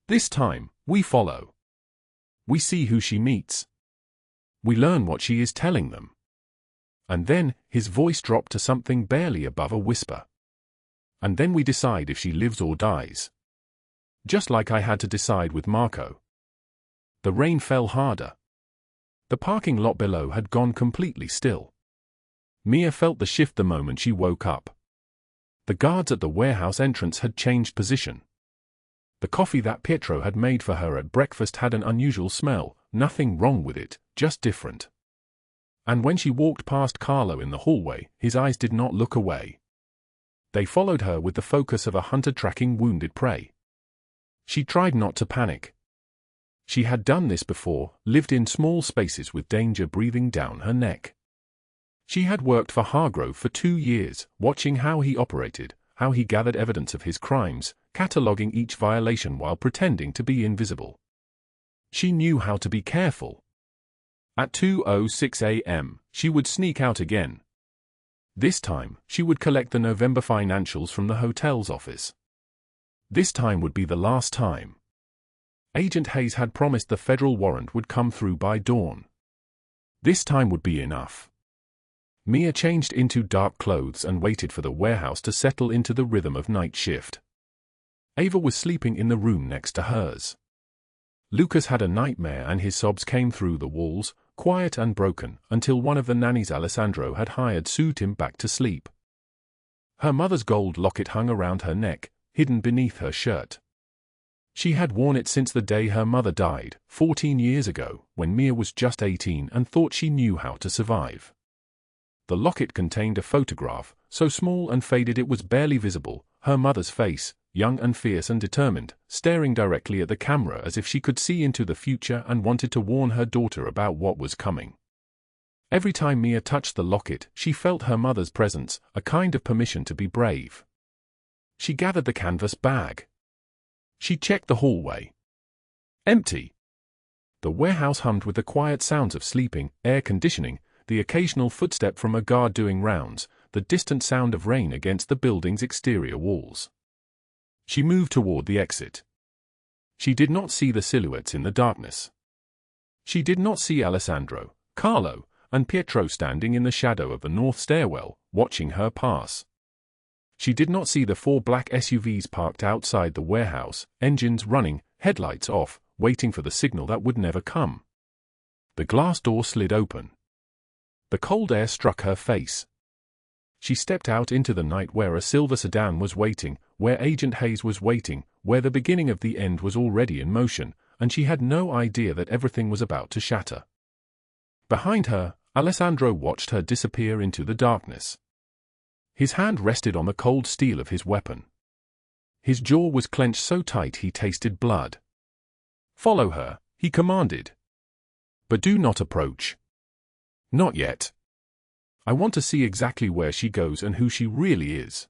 This time, we follow. We see who she meets. We learn what she is telling them. And then, his voice dropped to something barely above a whisper. And then we decide if she lives or dies. Just like I had to decide with Marco. The rain fell harder. The parking lot below had gone completely still. Mia felt the shift the moment she woke up. The guards at the warehouse entrance had changed position. The coffee that Pietro had made for her at breakfast had an unusual smell, nothing wrong with it, just different. And when she walked past Carlo in the hallway, his eyes did not look away. They followed her with the focus of a hunter tracking wounded prey. She tried not to panic. She had done this before, lived in small spaces with danger breathing down her neck. She had worked for Hargrove for 2 years, watching how he operated, how he gathered evidence of his crimes, cataloguing each violation while pretending to be invisible. She knew how to be careful. At 2:06 a.m., she would sneak out again. This time, she would collect the November financials from the hotel's office. This time would be the last time. Agent Hayes had promised the federal warrant would come through by dawn. This time would be enough. Mia changed into dark clothes and waited for the warehouse to settle into the rhythm of night shift. Ava was sleeping in the room next to hers. Lucas had a nightmare and his sobs came through the walls, quiet and broken, until one of the nannies Alessandro had hired soothed him back to sleep. Her mother's gold locket hung around her neck, hidden beneath her shirt. She had worn it since the day her mother died, 14 years ago, when Mia was just 18 and thought she knew how to survive. The locket contained a photograph, so small and faded it was barely visible, her mother's face, young and fierce and determined, staring directly at the camera as if she could see into the future and wanted to warn her daughter about what was coming. Every time Mia touched the locket, she felt her mother's presence, a kind of permission to be brave. She gathered the canvas bag. She checked the hallway. Empty. The warehouse hummed with the quiet sounds of sleeping, air conditioning, the occasional footstep from a guard doing rounds, the distant sound of rain against the building's exterior walls. She moved toward the exit. She did not see the silhouettes in the darkness. She did not see Alessandro, Carlo, and Pietro standing in the shadow of the north stairwell, watching her pass. She did not see the 4 black SUVs parked outside the warehouse, engines running, headlights off, waiting for the signal that would never come. The glass door slid open. The cold air struck her face. She stepped out into the night where a silver sedan was waiting, where Agent Hayes was waiting, where the beginning of the end was already in motion, and she had no idea that everything was about to shatter. Behind her, Alessandro watched her disappear into the darkness. His hand rested on the cold steel of his weapon. His jaw was clenched so tight he tasted blood. "Follow her," he commanded. "But do not approach. Not yet. I want to see exactly where she goes and who she really is."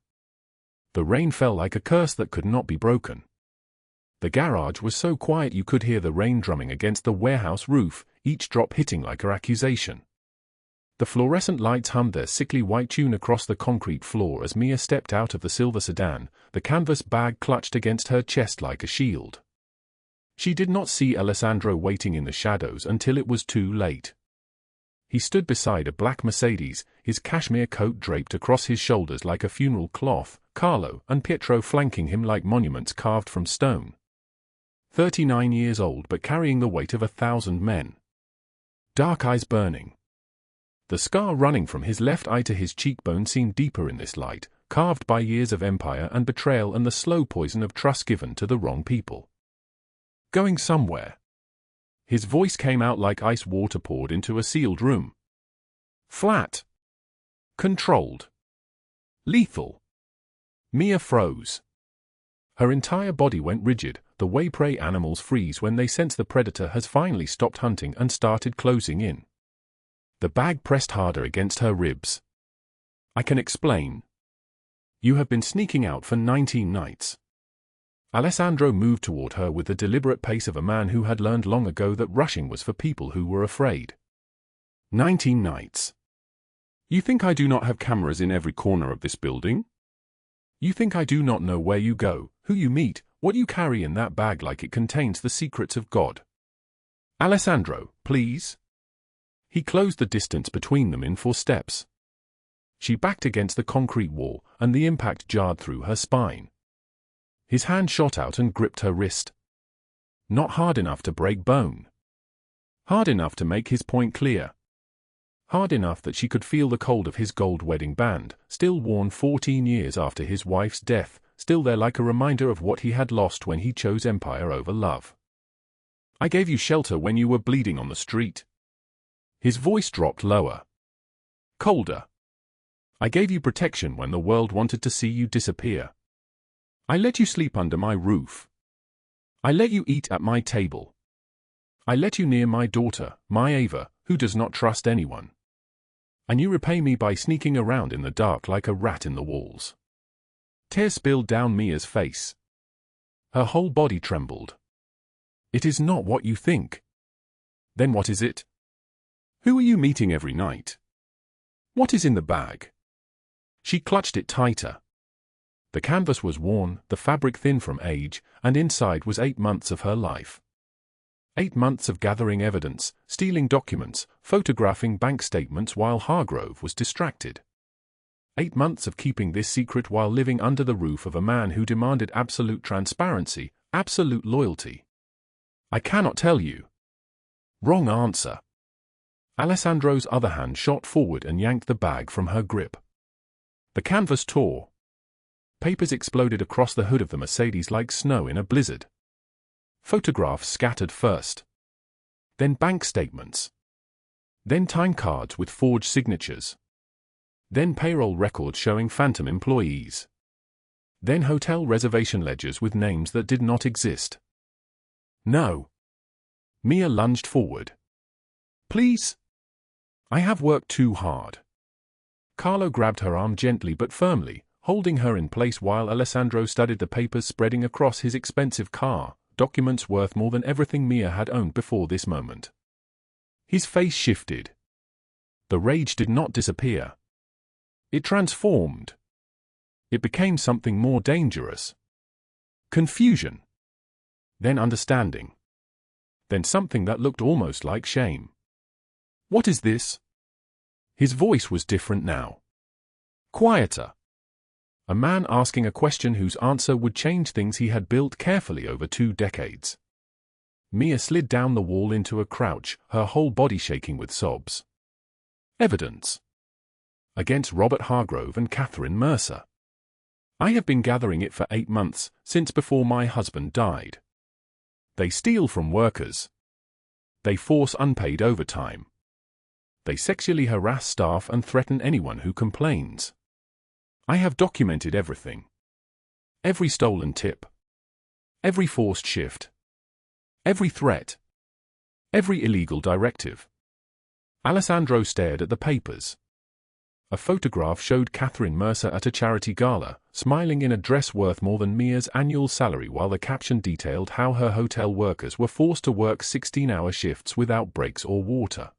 The rain fell like a curse that could not be broken. The garage was so quiet you could hear the rain drumming against the warehouse roof, each drop hitting like an accusation. The fluorescent lights hummed their sickly white tune across the concrete floor as Mia stepped out of the silver sedan, the canvas bag clutched against her chest like a shield. She did not see Alessandro waiting in the shadows until it was too late. He stood beside a black Mercedes, his cashmere coat draped across his shoulders like a funeral cloth, Carlo and Pietro flanking him like monuments carved from stone. 39 years old but carrying the weight of 1,000 men. Dark eyes burning. The scar running from his left eye to his cheekbone seemed deeper in this light, carved by years of empire and betrayal and the slow poison of trust given to the wrong people. "Going somewhere." His voice came out like ice water poured into a sealed room. Flat. Controlled. Lethal. Mia froze. Her entire body went rigid, the way prey animals freeze when they sense the predator has finally stopped hunting and started closing in. The bag pressed harder against her ribs. "I can explain. You have been sneaking out for 19 nights. Alessandro moved toward her with the deliberate pace of a man who had learned long ago that rushing was for people who were afraid. 19 nights. You think I do not have cameras in every corner of this building? You think I do not know where you go, who you meet, what you carry in that bag like it contains the secrets of God? Alessandro, please." He closed the distance between them in 4 steps. She backed against the concrete wall, and the impact jarred through her spine. His hand shot out and gripped her wrist. Not hard enough to break bone. Hard enough to make his point clear. Hard enough that she could feel the cold of his gold wedding band, still worn 14 years after his wife's death, still there like a reminder of what he had lost when he chose empire over love. "I gave you shelter when you were bleeding on the street." His voice dropped lower. Colder. "I gave you protection when the world wanted to see you disappear. I let you sleep under my roof. I let you eat at my table. I let you near my daughter, my Ava, who does not trust anyone. And you repay me by sneaking around in the dark like a rat in the walls." Tears spilled down Mia's face. Her whole body trembled. "It is not what you think." "Then what is it? Who are you meeting every night? What is in the bag?" She clutched it tighter. The canvas was worn, the fabric thin from age, and inside was 8 months of her life. 8 months of gathering evidence, stealing documents, photographing bank statements while Hargrove was distracted. 8 months of keeping this secret while living under the roof of a man who demanded absolute transparency, absolute loyalty. "I cannot tell you." Wrong answer. Alessandro's other hand shot forward and yanked the bag from her grip. The canvas tore. Papers exploded across the hood of the Mercedes like snow in a blizzard. Photographs scattered first. Then bank statements. Then time cards with forged signatures. Then payroll records showing phantom employees. Then hotel reservation ledgers with names that did not exist. "No." Mia lunged forward. "Please. I have worked too hard." Carlo grabbed her arm gently but firmly, holding her in place while Alessandro studied the papers spreading across his expensive car, documents worth more than everything Mia had owned before this moment. His face shifted. The rage did not disappear. It transformed. It became something more dangerous. Confusion. Then understanding. then something that looked almost like shame. "What is this?" His voice was different now. Quieter. A man asking a question whose answer would change things he had built carefully over 2 decades. Mia slid down the wall into a crouch, her whole body shaking with sobs. Evidence. Against Robert Hargrove and Catherine Mercer. I have been gathering it for 8 months, since before my husband died. They steal from workers. They force unpaid overtime. They sexually harass staff and threaten anyone who complains. I have documented everything. Every stolen tip. Every forced shift. Every threat. Every illegal directive. Alessandro stared at the papers. A photograph showed Catherine Mercer at a charity gala, smiling in a dress worth more than Mia's annual salary, while the caption detailed how her hotel workers were forced to work 16-hour shifts without breaks or water.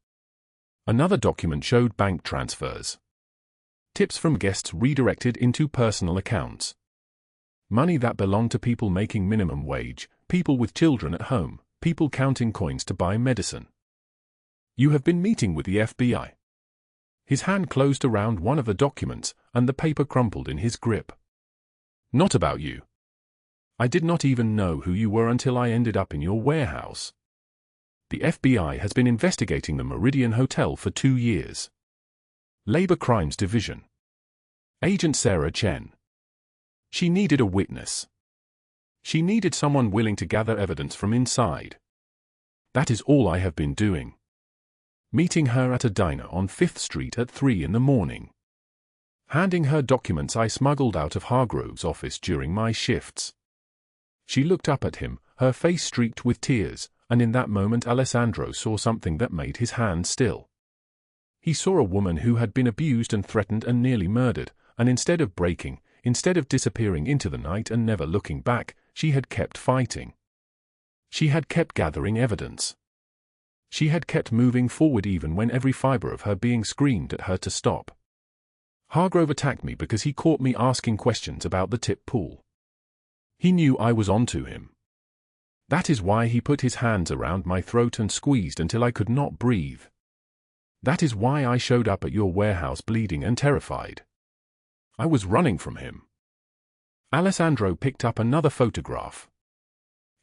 Another document showed bank transfers. Tips from guests redirected into personal accounts. Money that belonged to people making minimum wage, people with children at home, people counting coins to buy medicine. "You have been meeting with the FBI." His hand closed around one of the documents, and the paper crumpled in his grip. "Not about you. I did not even know who you were until I ended up in your warehouse. The FBI has been investigating the Meridian Hotel for 2 years. Labor Crimes Division. Agent Sarah Chen. She needed a witness. She needed someone willing to gather evidence from inside. That is all I have been doing. Meeting her at a diner on 5th Street at 3 in the morning. Handing her documents I smuggled out of Hargrove's office during my shifts." She looked up at him, her face streaked with tears, and in that moment Alessandro saw something that made his hand still. He saw a woman who had been abused and threatened and nearly murdered, and instead of breaking, instead of disappearing into the night and never looking back, she had kept fighting. She had kept gathering evidence. She had kept moving forward even when every fiber of her being screamed at her to stop. Hargrove attacked me because he caught me asking questions about the tip pool. He knew I was onto him. That is why he put his hands around my throat and squeezed until I could not breathe. That is why I showed up at your warehouse bleeding and terrified. I was running from him." Alessandro picked up another photograph.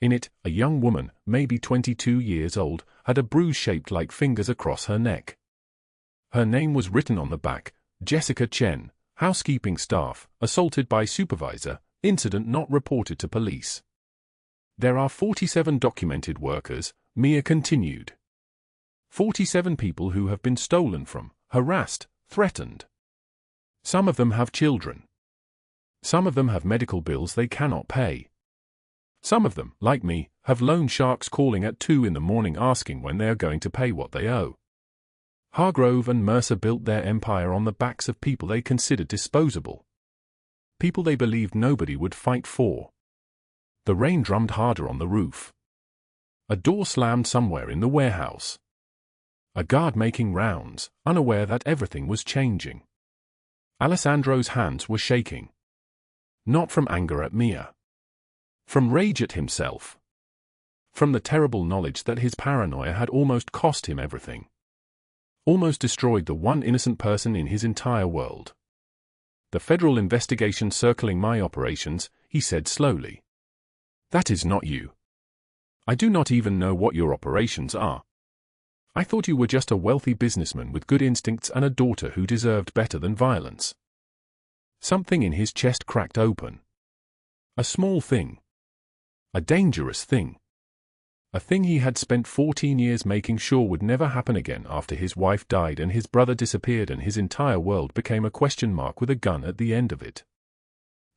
In it, a young woman, maybe 22 years old, had a bruise shaped like fingers across her neck. Her name was written on the back, Jessica Chen, housekeeping staff, assaulted by supervisor, incident not reported to police. "There are 47 documented workers," Mia continued. 47 people who have been stolen from, harassed, threatened. Some of them have children. Some of them have medical bills they cannot pay. Some of them, like me, have loan sharks calling at 2 in the morning asking when they are going to pay what they owe. Hargrove and Mercer built their empire on the backs of people they considered disposable. People they believed nobody would fight for. The rain drummed harder on the roof. A door slammed somewhere in the warehouse. A guard making rounds, unaware that everything was changing. Alessandro's hands were shaking. Not from anger at Mia. From rage at himself. From the terrible knowledge that his paranoia had almost cost him everything. Almost destroyed the one innocent person in his entire world. "The federal investigation circling my operations," he said slowly. "That is not you. I do not even know what your operations are. I thought you were just a wealthy businessman with good instincts and a daughter who deserved better than violence." Something in his chest cracked open. A small thing. A dangerous thing. A thing he had spent 14 years making sure would never happen again after his wife died and his brother disappeared and his entire world became a question mark with a gun at the end of it.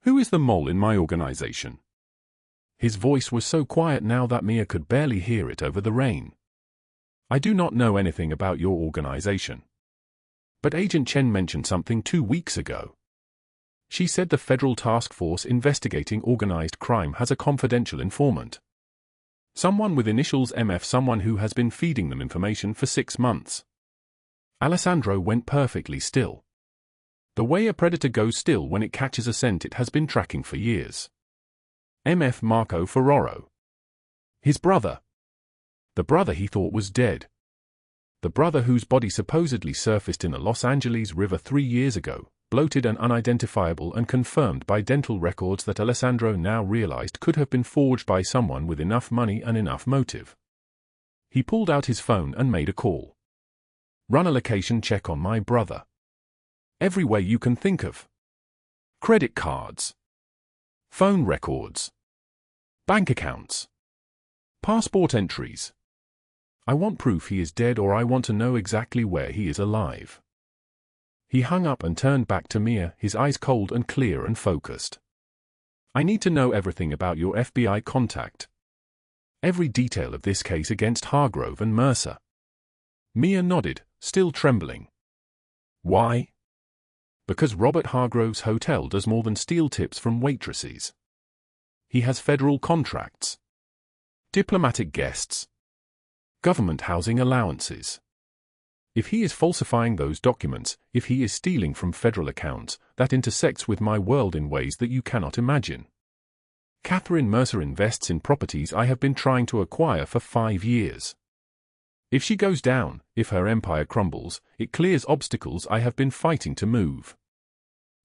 "Who is the mole in my organization?" His voice was so quiet now that Mia could barely hear it over the rain. "I do not know anything about your organization. But Agent Chen mentioned something 2 weeks ago. She said the Federal Task Force investigating organized crime has a confidential informant. Someone with initials MF, someone who has been feeding them information for 6 months." Alessandro went perfectly still. The way a predator goes still when it catches a scent it has been tracking for years. MF Marco Ferraro. His brother. The brother he thought was dead. The brother whose body supposedly surfaced in the Los Angeles River 3 years ago, bloated and unidentifiable and confirmed by dental records that Alessandro now realized could have been forged by someone with enough money and enough motive. He pulled out his phone and made a call. Run a location check on my brother. Every way you can think of. Credit cards. Phone records. Bank accounts. Passport entries. I want proof he is dead, or I want to know exactly where he is alive. He hung up and turned back to Mia, his eyes cold and clear and focused. I need to know everything about your FBI contact. Every detail of this case against Hargrove and Mercer. Mia nodded, still trembling. Why? Because Robert Hargrove's hotel does more than steal tips from waitresses. He has federal contracts, diplomatic guests, government housing allowances. If he is falsifying those documents, if he is stealing from federal accounts, that intersects with my world in ways that you cannot imagine. Catherine Mercer invests in properties I have been trying to acquire for 5 years. If she goes down, if her empire crumbles, it clears obstacles I have been fighting to move.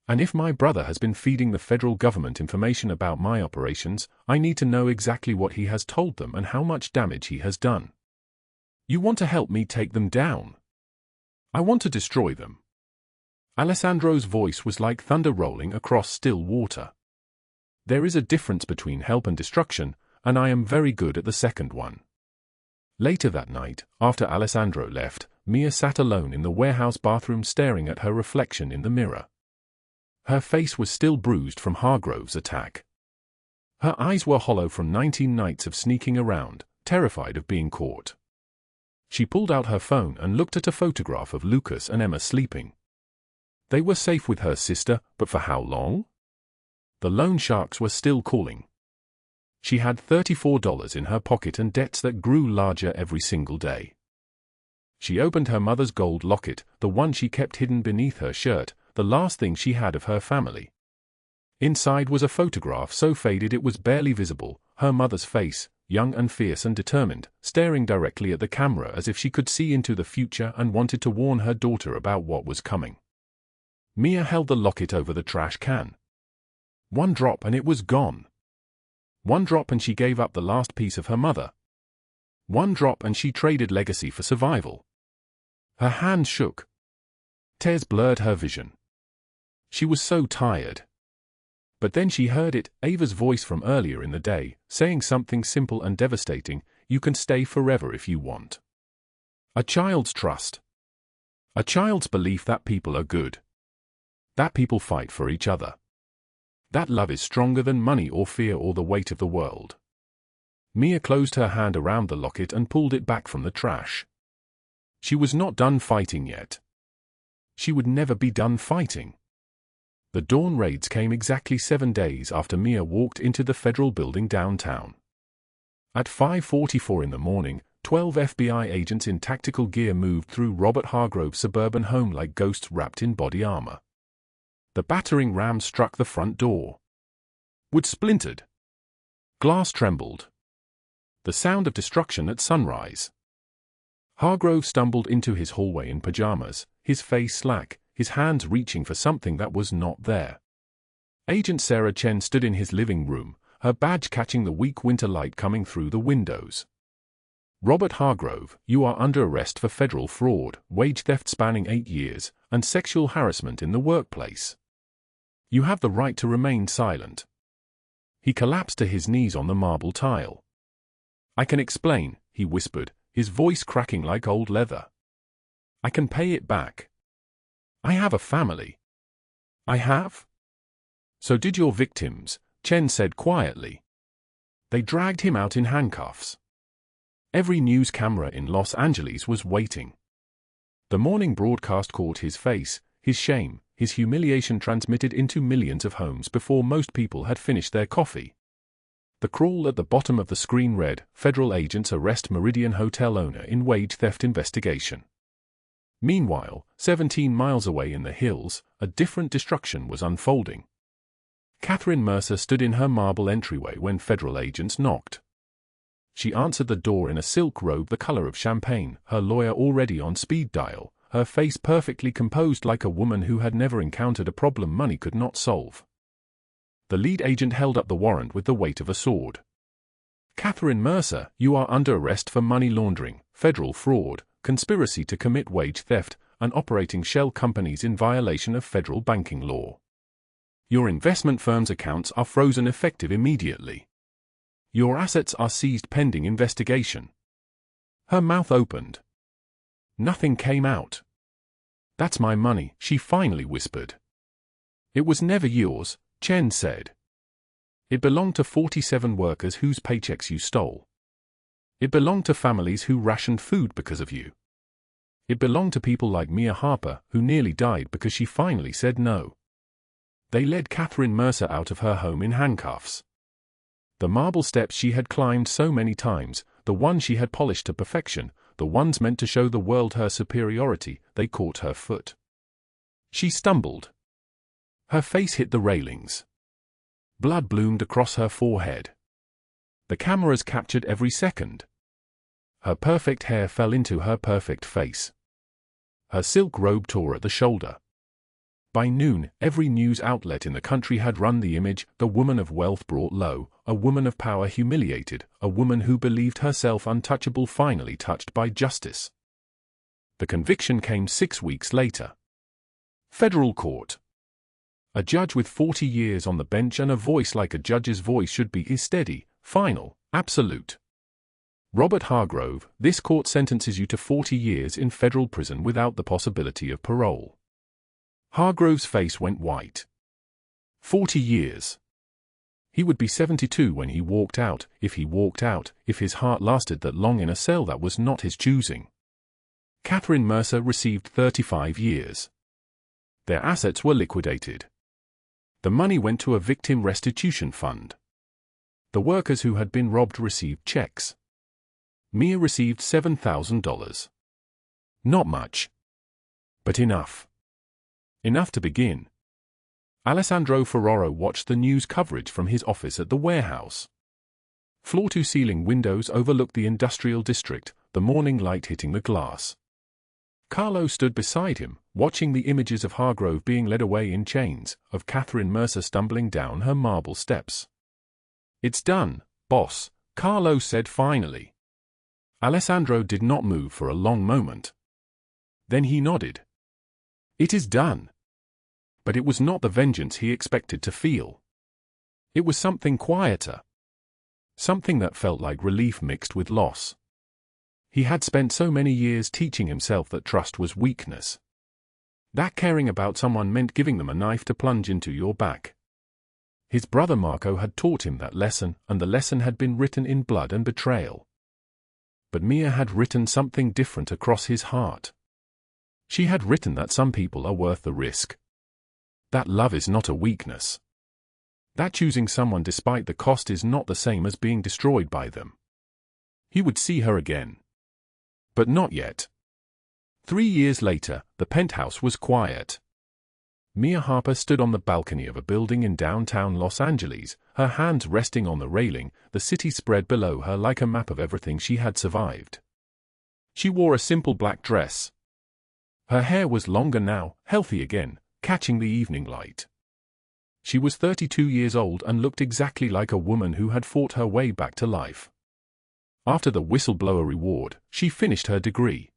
And if my brother has been feeding the federal government information about my operations, I need to know exactly what he has told them and how much damage he has done. You want to help me take them down? I want to destroy them. Alessandro's voice was like thunder rolling across still water. There is a difference between help and destruction, and I am very good at the second one. Later that night, after Alessandro left, Mia sat alone in the warehouse bathroom staring at her reflection in the mirror. Her face was still bruised from Hargrove's attack. Her eyes were hollow from 19 nights of sneaking around, terrified of being caught. She pulled out her phone and looked at a photograph of Lucas and Emma sleeping. They were safe with her sister, but for how long? The loan sharks were still calling. She had $34 in her pocket and debts that grew larger every single day. She opened her mother's gold locket, the one she kept hidden beneath her shirt, the last thing she had of her family. Inside was a photograph so faded it was barely visible, her mother's face, young and fierce and determined, staring directly at the camera as if she could see into the future and wanted to warn her daughter about what was coming. Mia held the locket over the trash can. One drop and it was gone. One drop and she gave up the last piece of her mother. One drop and she traded legacy for survival. Her hand shook. Tears blurred her vision. She was so tired. But then she heard it, Ava's voice from earlier in the day, saying something simple and devastating: you can stay forever if you want. A child's trust. A child's belief that people are good. That people fight for each other. That love is stronger than money or fear or the weight of the world. Mia closed her hand around the locket and pulled it back from the trash. She was not done fighting yet. She would never be done fighting. The dawn raids came exactly 7 days after Mia walked into the federal building downtown. At 5:44 in the morning, 12 FBI agents in tactical gear moved through Robert Hargrove's suburban home like ghosts wrapped in body armor. The battering ram struck the front door. Wood splintered. Glass trembled. The sound of destruction at sunrise. Hargrove stumbled into his hallway in pajamas, his face slack, his hands reaching for something that was not there. Agent Sarah Chen stood in his living room, her badge catching the weak winter light coming through the windows. Robert Hargrove, you are under arrest for federal fraud, wage theft spanning 8 years, and sexual harassment in the workplace. You have the right to remain silent. He collapsed to his knees on the marble tile. I can explain, he whispered, his voice cracking like old leather. I can pay it back. I have a family. I have? So did your victims, Chen said quietly. They dragged him out in handcuffs. Every news camera in Los Angeles was waiting. The morning broadcast caught his face, his shame, his humiliation transmitted into millions of homes before most people had finished their coffee. The crawl at the bottom of the screen read, Federal agents arrest Meridian Hotel owner in wage theft investigation. Meanwhile, 17 miles away in the hills, a different destruction was unfolding. Catherine Mercer stood in her marble entryway when federal agents knocked. She answered the door in a silk robe the color of champagne, her lawyer already on speed dial, her face perfectly composed like a woman who had never encountered a problem money could not solve. The lead agent held up the warrant with the weight of a sword. "Catherine Mercer, you are under arrest for money laundering, federal fraud, conspiracy to commit wage theft, and operating shell companies in violation of federal banking law. Your investment firm's accounts are frozen effective immediately. Your assets are seized pending investigation." Her mouth opened. Nothing came out. "That's my money," she finally whispered. "It was never yours," Chen said. "It belonged to 47 workers whose paychecks you stole. It belonged to families who rationed food because of you. It belonged to people like Mia Harper, who nearly died because she finally said no." They led Catherine Mercer out of her home in handcuffs. The marble steps she had climbed so many times, the ones she had polished to perfection, the ones meant to show the world her superiority, they caught her foot. She stumbled. Her face hit the railings. Blood bloomed across her forehead. The cameras captured every second. Her perfect hair fell into her perfect face. Her silk robe tore at the shoulder. By noon, every news outlet in the country had run the image, the woman of wealth brought low, a woman of power humiliated, a woman who believed herself untouchable finally touched by justice. The conviction came 6 weeks later. Federal court. A judge with 40 years on the bench and a voice like a judge's voice should be is steady, final, absolute. Robert Hargrove, this court sentences you to 40 years in federal prison without the possibility of parole. Hargrove's face went white. 40 years. He would be 72 when he walked out, if his heart lasted that long in a cell that was not his choosing. Catherine Mercer received 35 years. Their assets were liquidated. The money went to a victim restitution fund. The workers who had been robbed received checks. Mia received $7,000. Not much. But enough. Enough to begin. Alessandro Ferraro watched the news coverage from his office at the warehouse. Floor-to-ceiling windows overlooked the industrial district, the morning light hitting the glass. Carlo stood beside him, watching the images of Hargrove being led away in chains, of Catherine Mercer stumbling down her marble steps. "It's done, boss," Carlo said finally. Alessandro did not move for a long moment. Then he nodded. "It is done." But it was not the vengeance he expected to feel. It was something quieter. Something that felt like relief mixed with loss. He had spent so many years teaching himself that trust was weakness. That caring about someone meant giving them a knife to plunge into your back. His brother Marco had taught him that lesson, and the lesson had been written in blood and betrayal. But Mia had written something different across his heart. She had written that some people are worth the risk. That love is not a weakness. That choosing someone despite the cost is not the same as being destroyed by them. He would see her again. But not yet. 3 years later, the penthouse was quiet. Mia Harper stood on the balcony of a building in downtown Los Angeles, her hands resting on the railing, the city spread below her like a map of everything she had survived. She wore a simple black dress. Her hair was longer now, healthy again, catching the evening light. She was 32 years old and looked exactly like a woman who had fought her way back to life. After the whistleblower reward, she finished her degree.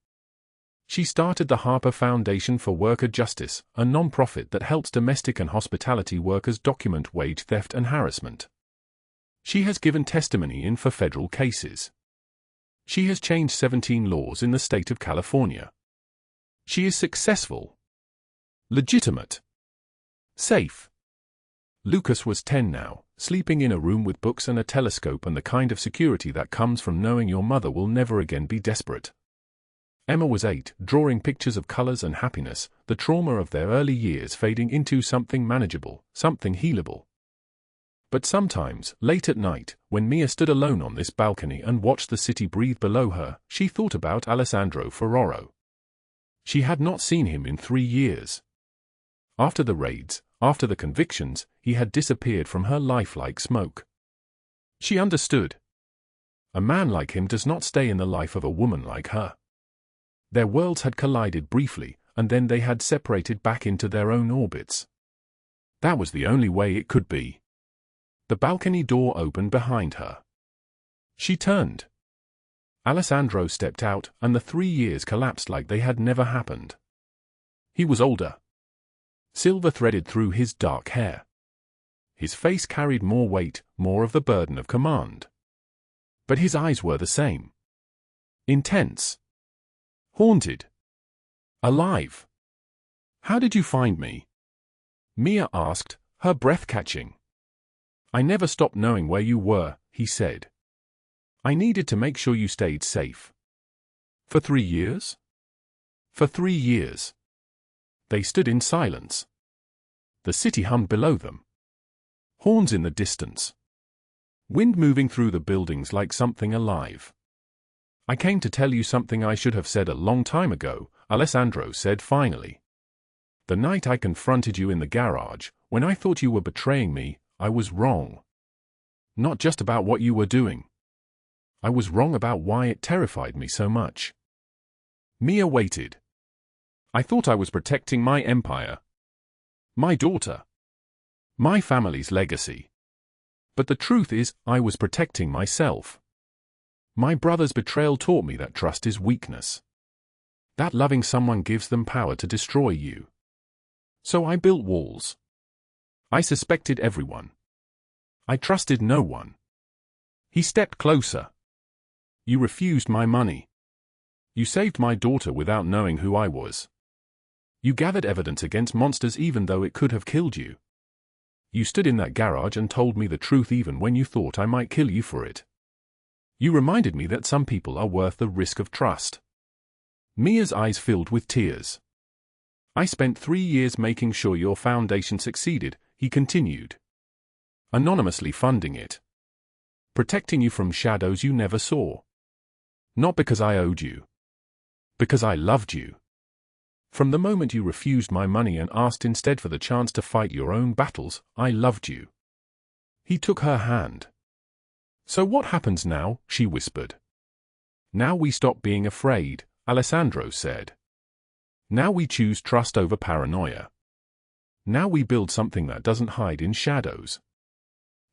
She started the Harper Foundation for Worker Justice, a non-profit that helps domestic and hospitality workers document wage theft and harassment. She has given testimony in for federal cases. She has changed 17 laws in the state of California. She is successful. Legitimate. Safe. Lucas was 10 now, sleeping in a room with books and a telescope and the kind of security that comes from knowing your mother will never again be desperate. Emma was 8, drawing pictures of colors and happiness, the trauma of their early years fading into something manageable, something healable. But sometimes, late at night, when Mia stood alone on this balcony and watched the city breathe below her, she thought about Alessandro Ferraro. She had not seen him in 3 years. After the raids, after the convictions, he had disappeared from her life like smoke. She understood. A man like him does not stay in the life of a woman like her. Their worlds had collided briefly, and then they had separated back into their own orbits. That was the only way it could be. The balcony door opened behind her. She turned. Alessandro stepped out, and the 3 years collapsed like they had never happened. He was older. Silver threaded through his dark hair. His face carried more weight, more of the burden of command. But his eyes were the same. Intense. Haunted. Alive. "How did you find me?" Mia asked, her breath catching. "I never stopped knowing where you were," he said. "I needed to make sure you stayed safe." "For 3 years?" "For 3 years." They stood in silence. The city hummed below them. Horns in the distance. Wind moving through the buildings like something alive. "I came to tell you something I should have said a long time ago," Alessandro said finally. "The night I confronted you in the garage, when I thought you were betraying me, I was wrong. Not just about what you were doing. I was wrong about why it terrified me so much." Mia waited. "I thought I was protecting my empire. My daughter. My family's legacy. But the truth is, I was protecting myself. My brother's betrayal taught me that trust is weakness. That loving someone gives them power to destroy you. So I built walls. I suspected everyone. I trusted no one." He stepped closer. "You refused my money. You saved my daughter without knowing who I was. You gathered evidence against monsters even though it could have killed you. You stood in that garage and told me the truth even when you thought I might kill you for it. You reminded me that some people are worth the risk of trust." Mia's eyes filled with tears. "I spent 3 years making sure your foundation succeeded," he continued. "Anonymously funding it. Protecting you from shadows you never saw. Not because I owed you. Because I loved you. From the moment you refused my money and asked instead for the chance to fight your own battles, I loved you." He took her hand. "So what happens now?" she whispered. "Now we stop being afraid," Alessandro said. "Now we choose trust over paranoia. Now we build something that doesn't hide in shadows."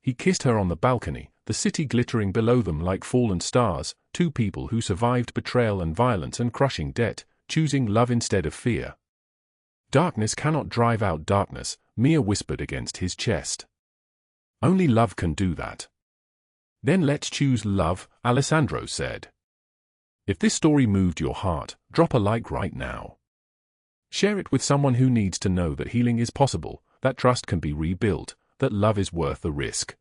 He kissed her on the balcony, the city glittering below them like fallen stars, 2 people who survived betrayal and violence and crushing debt, choosing love instead of fear. "Darkness cannot drive out darkness," Mia whispered against his chest. "Only love can do that." "Then let's choose love," Alessandro said. If this story moved your heart, drop a like right now. Share it with someone who needs to know that healing is possible, that trust can be rebuilt, that love is worth the risk.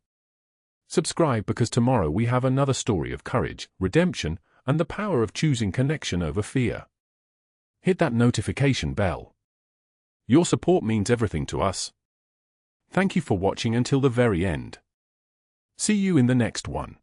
Subscribe because tomorrow we have another story of courage, redemption, and the power of choosing connection over fear. Hit that notification bell. Your support means everything to us. Thank you for watching until the very end. See you in the next one.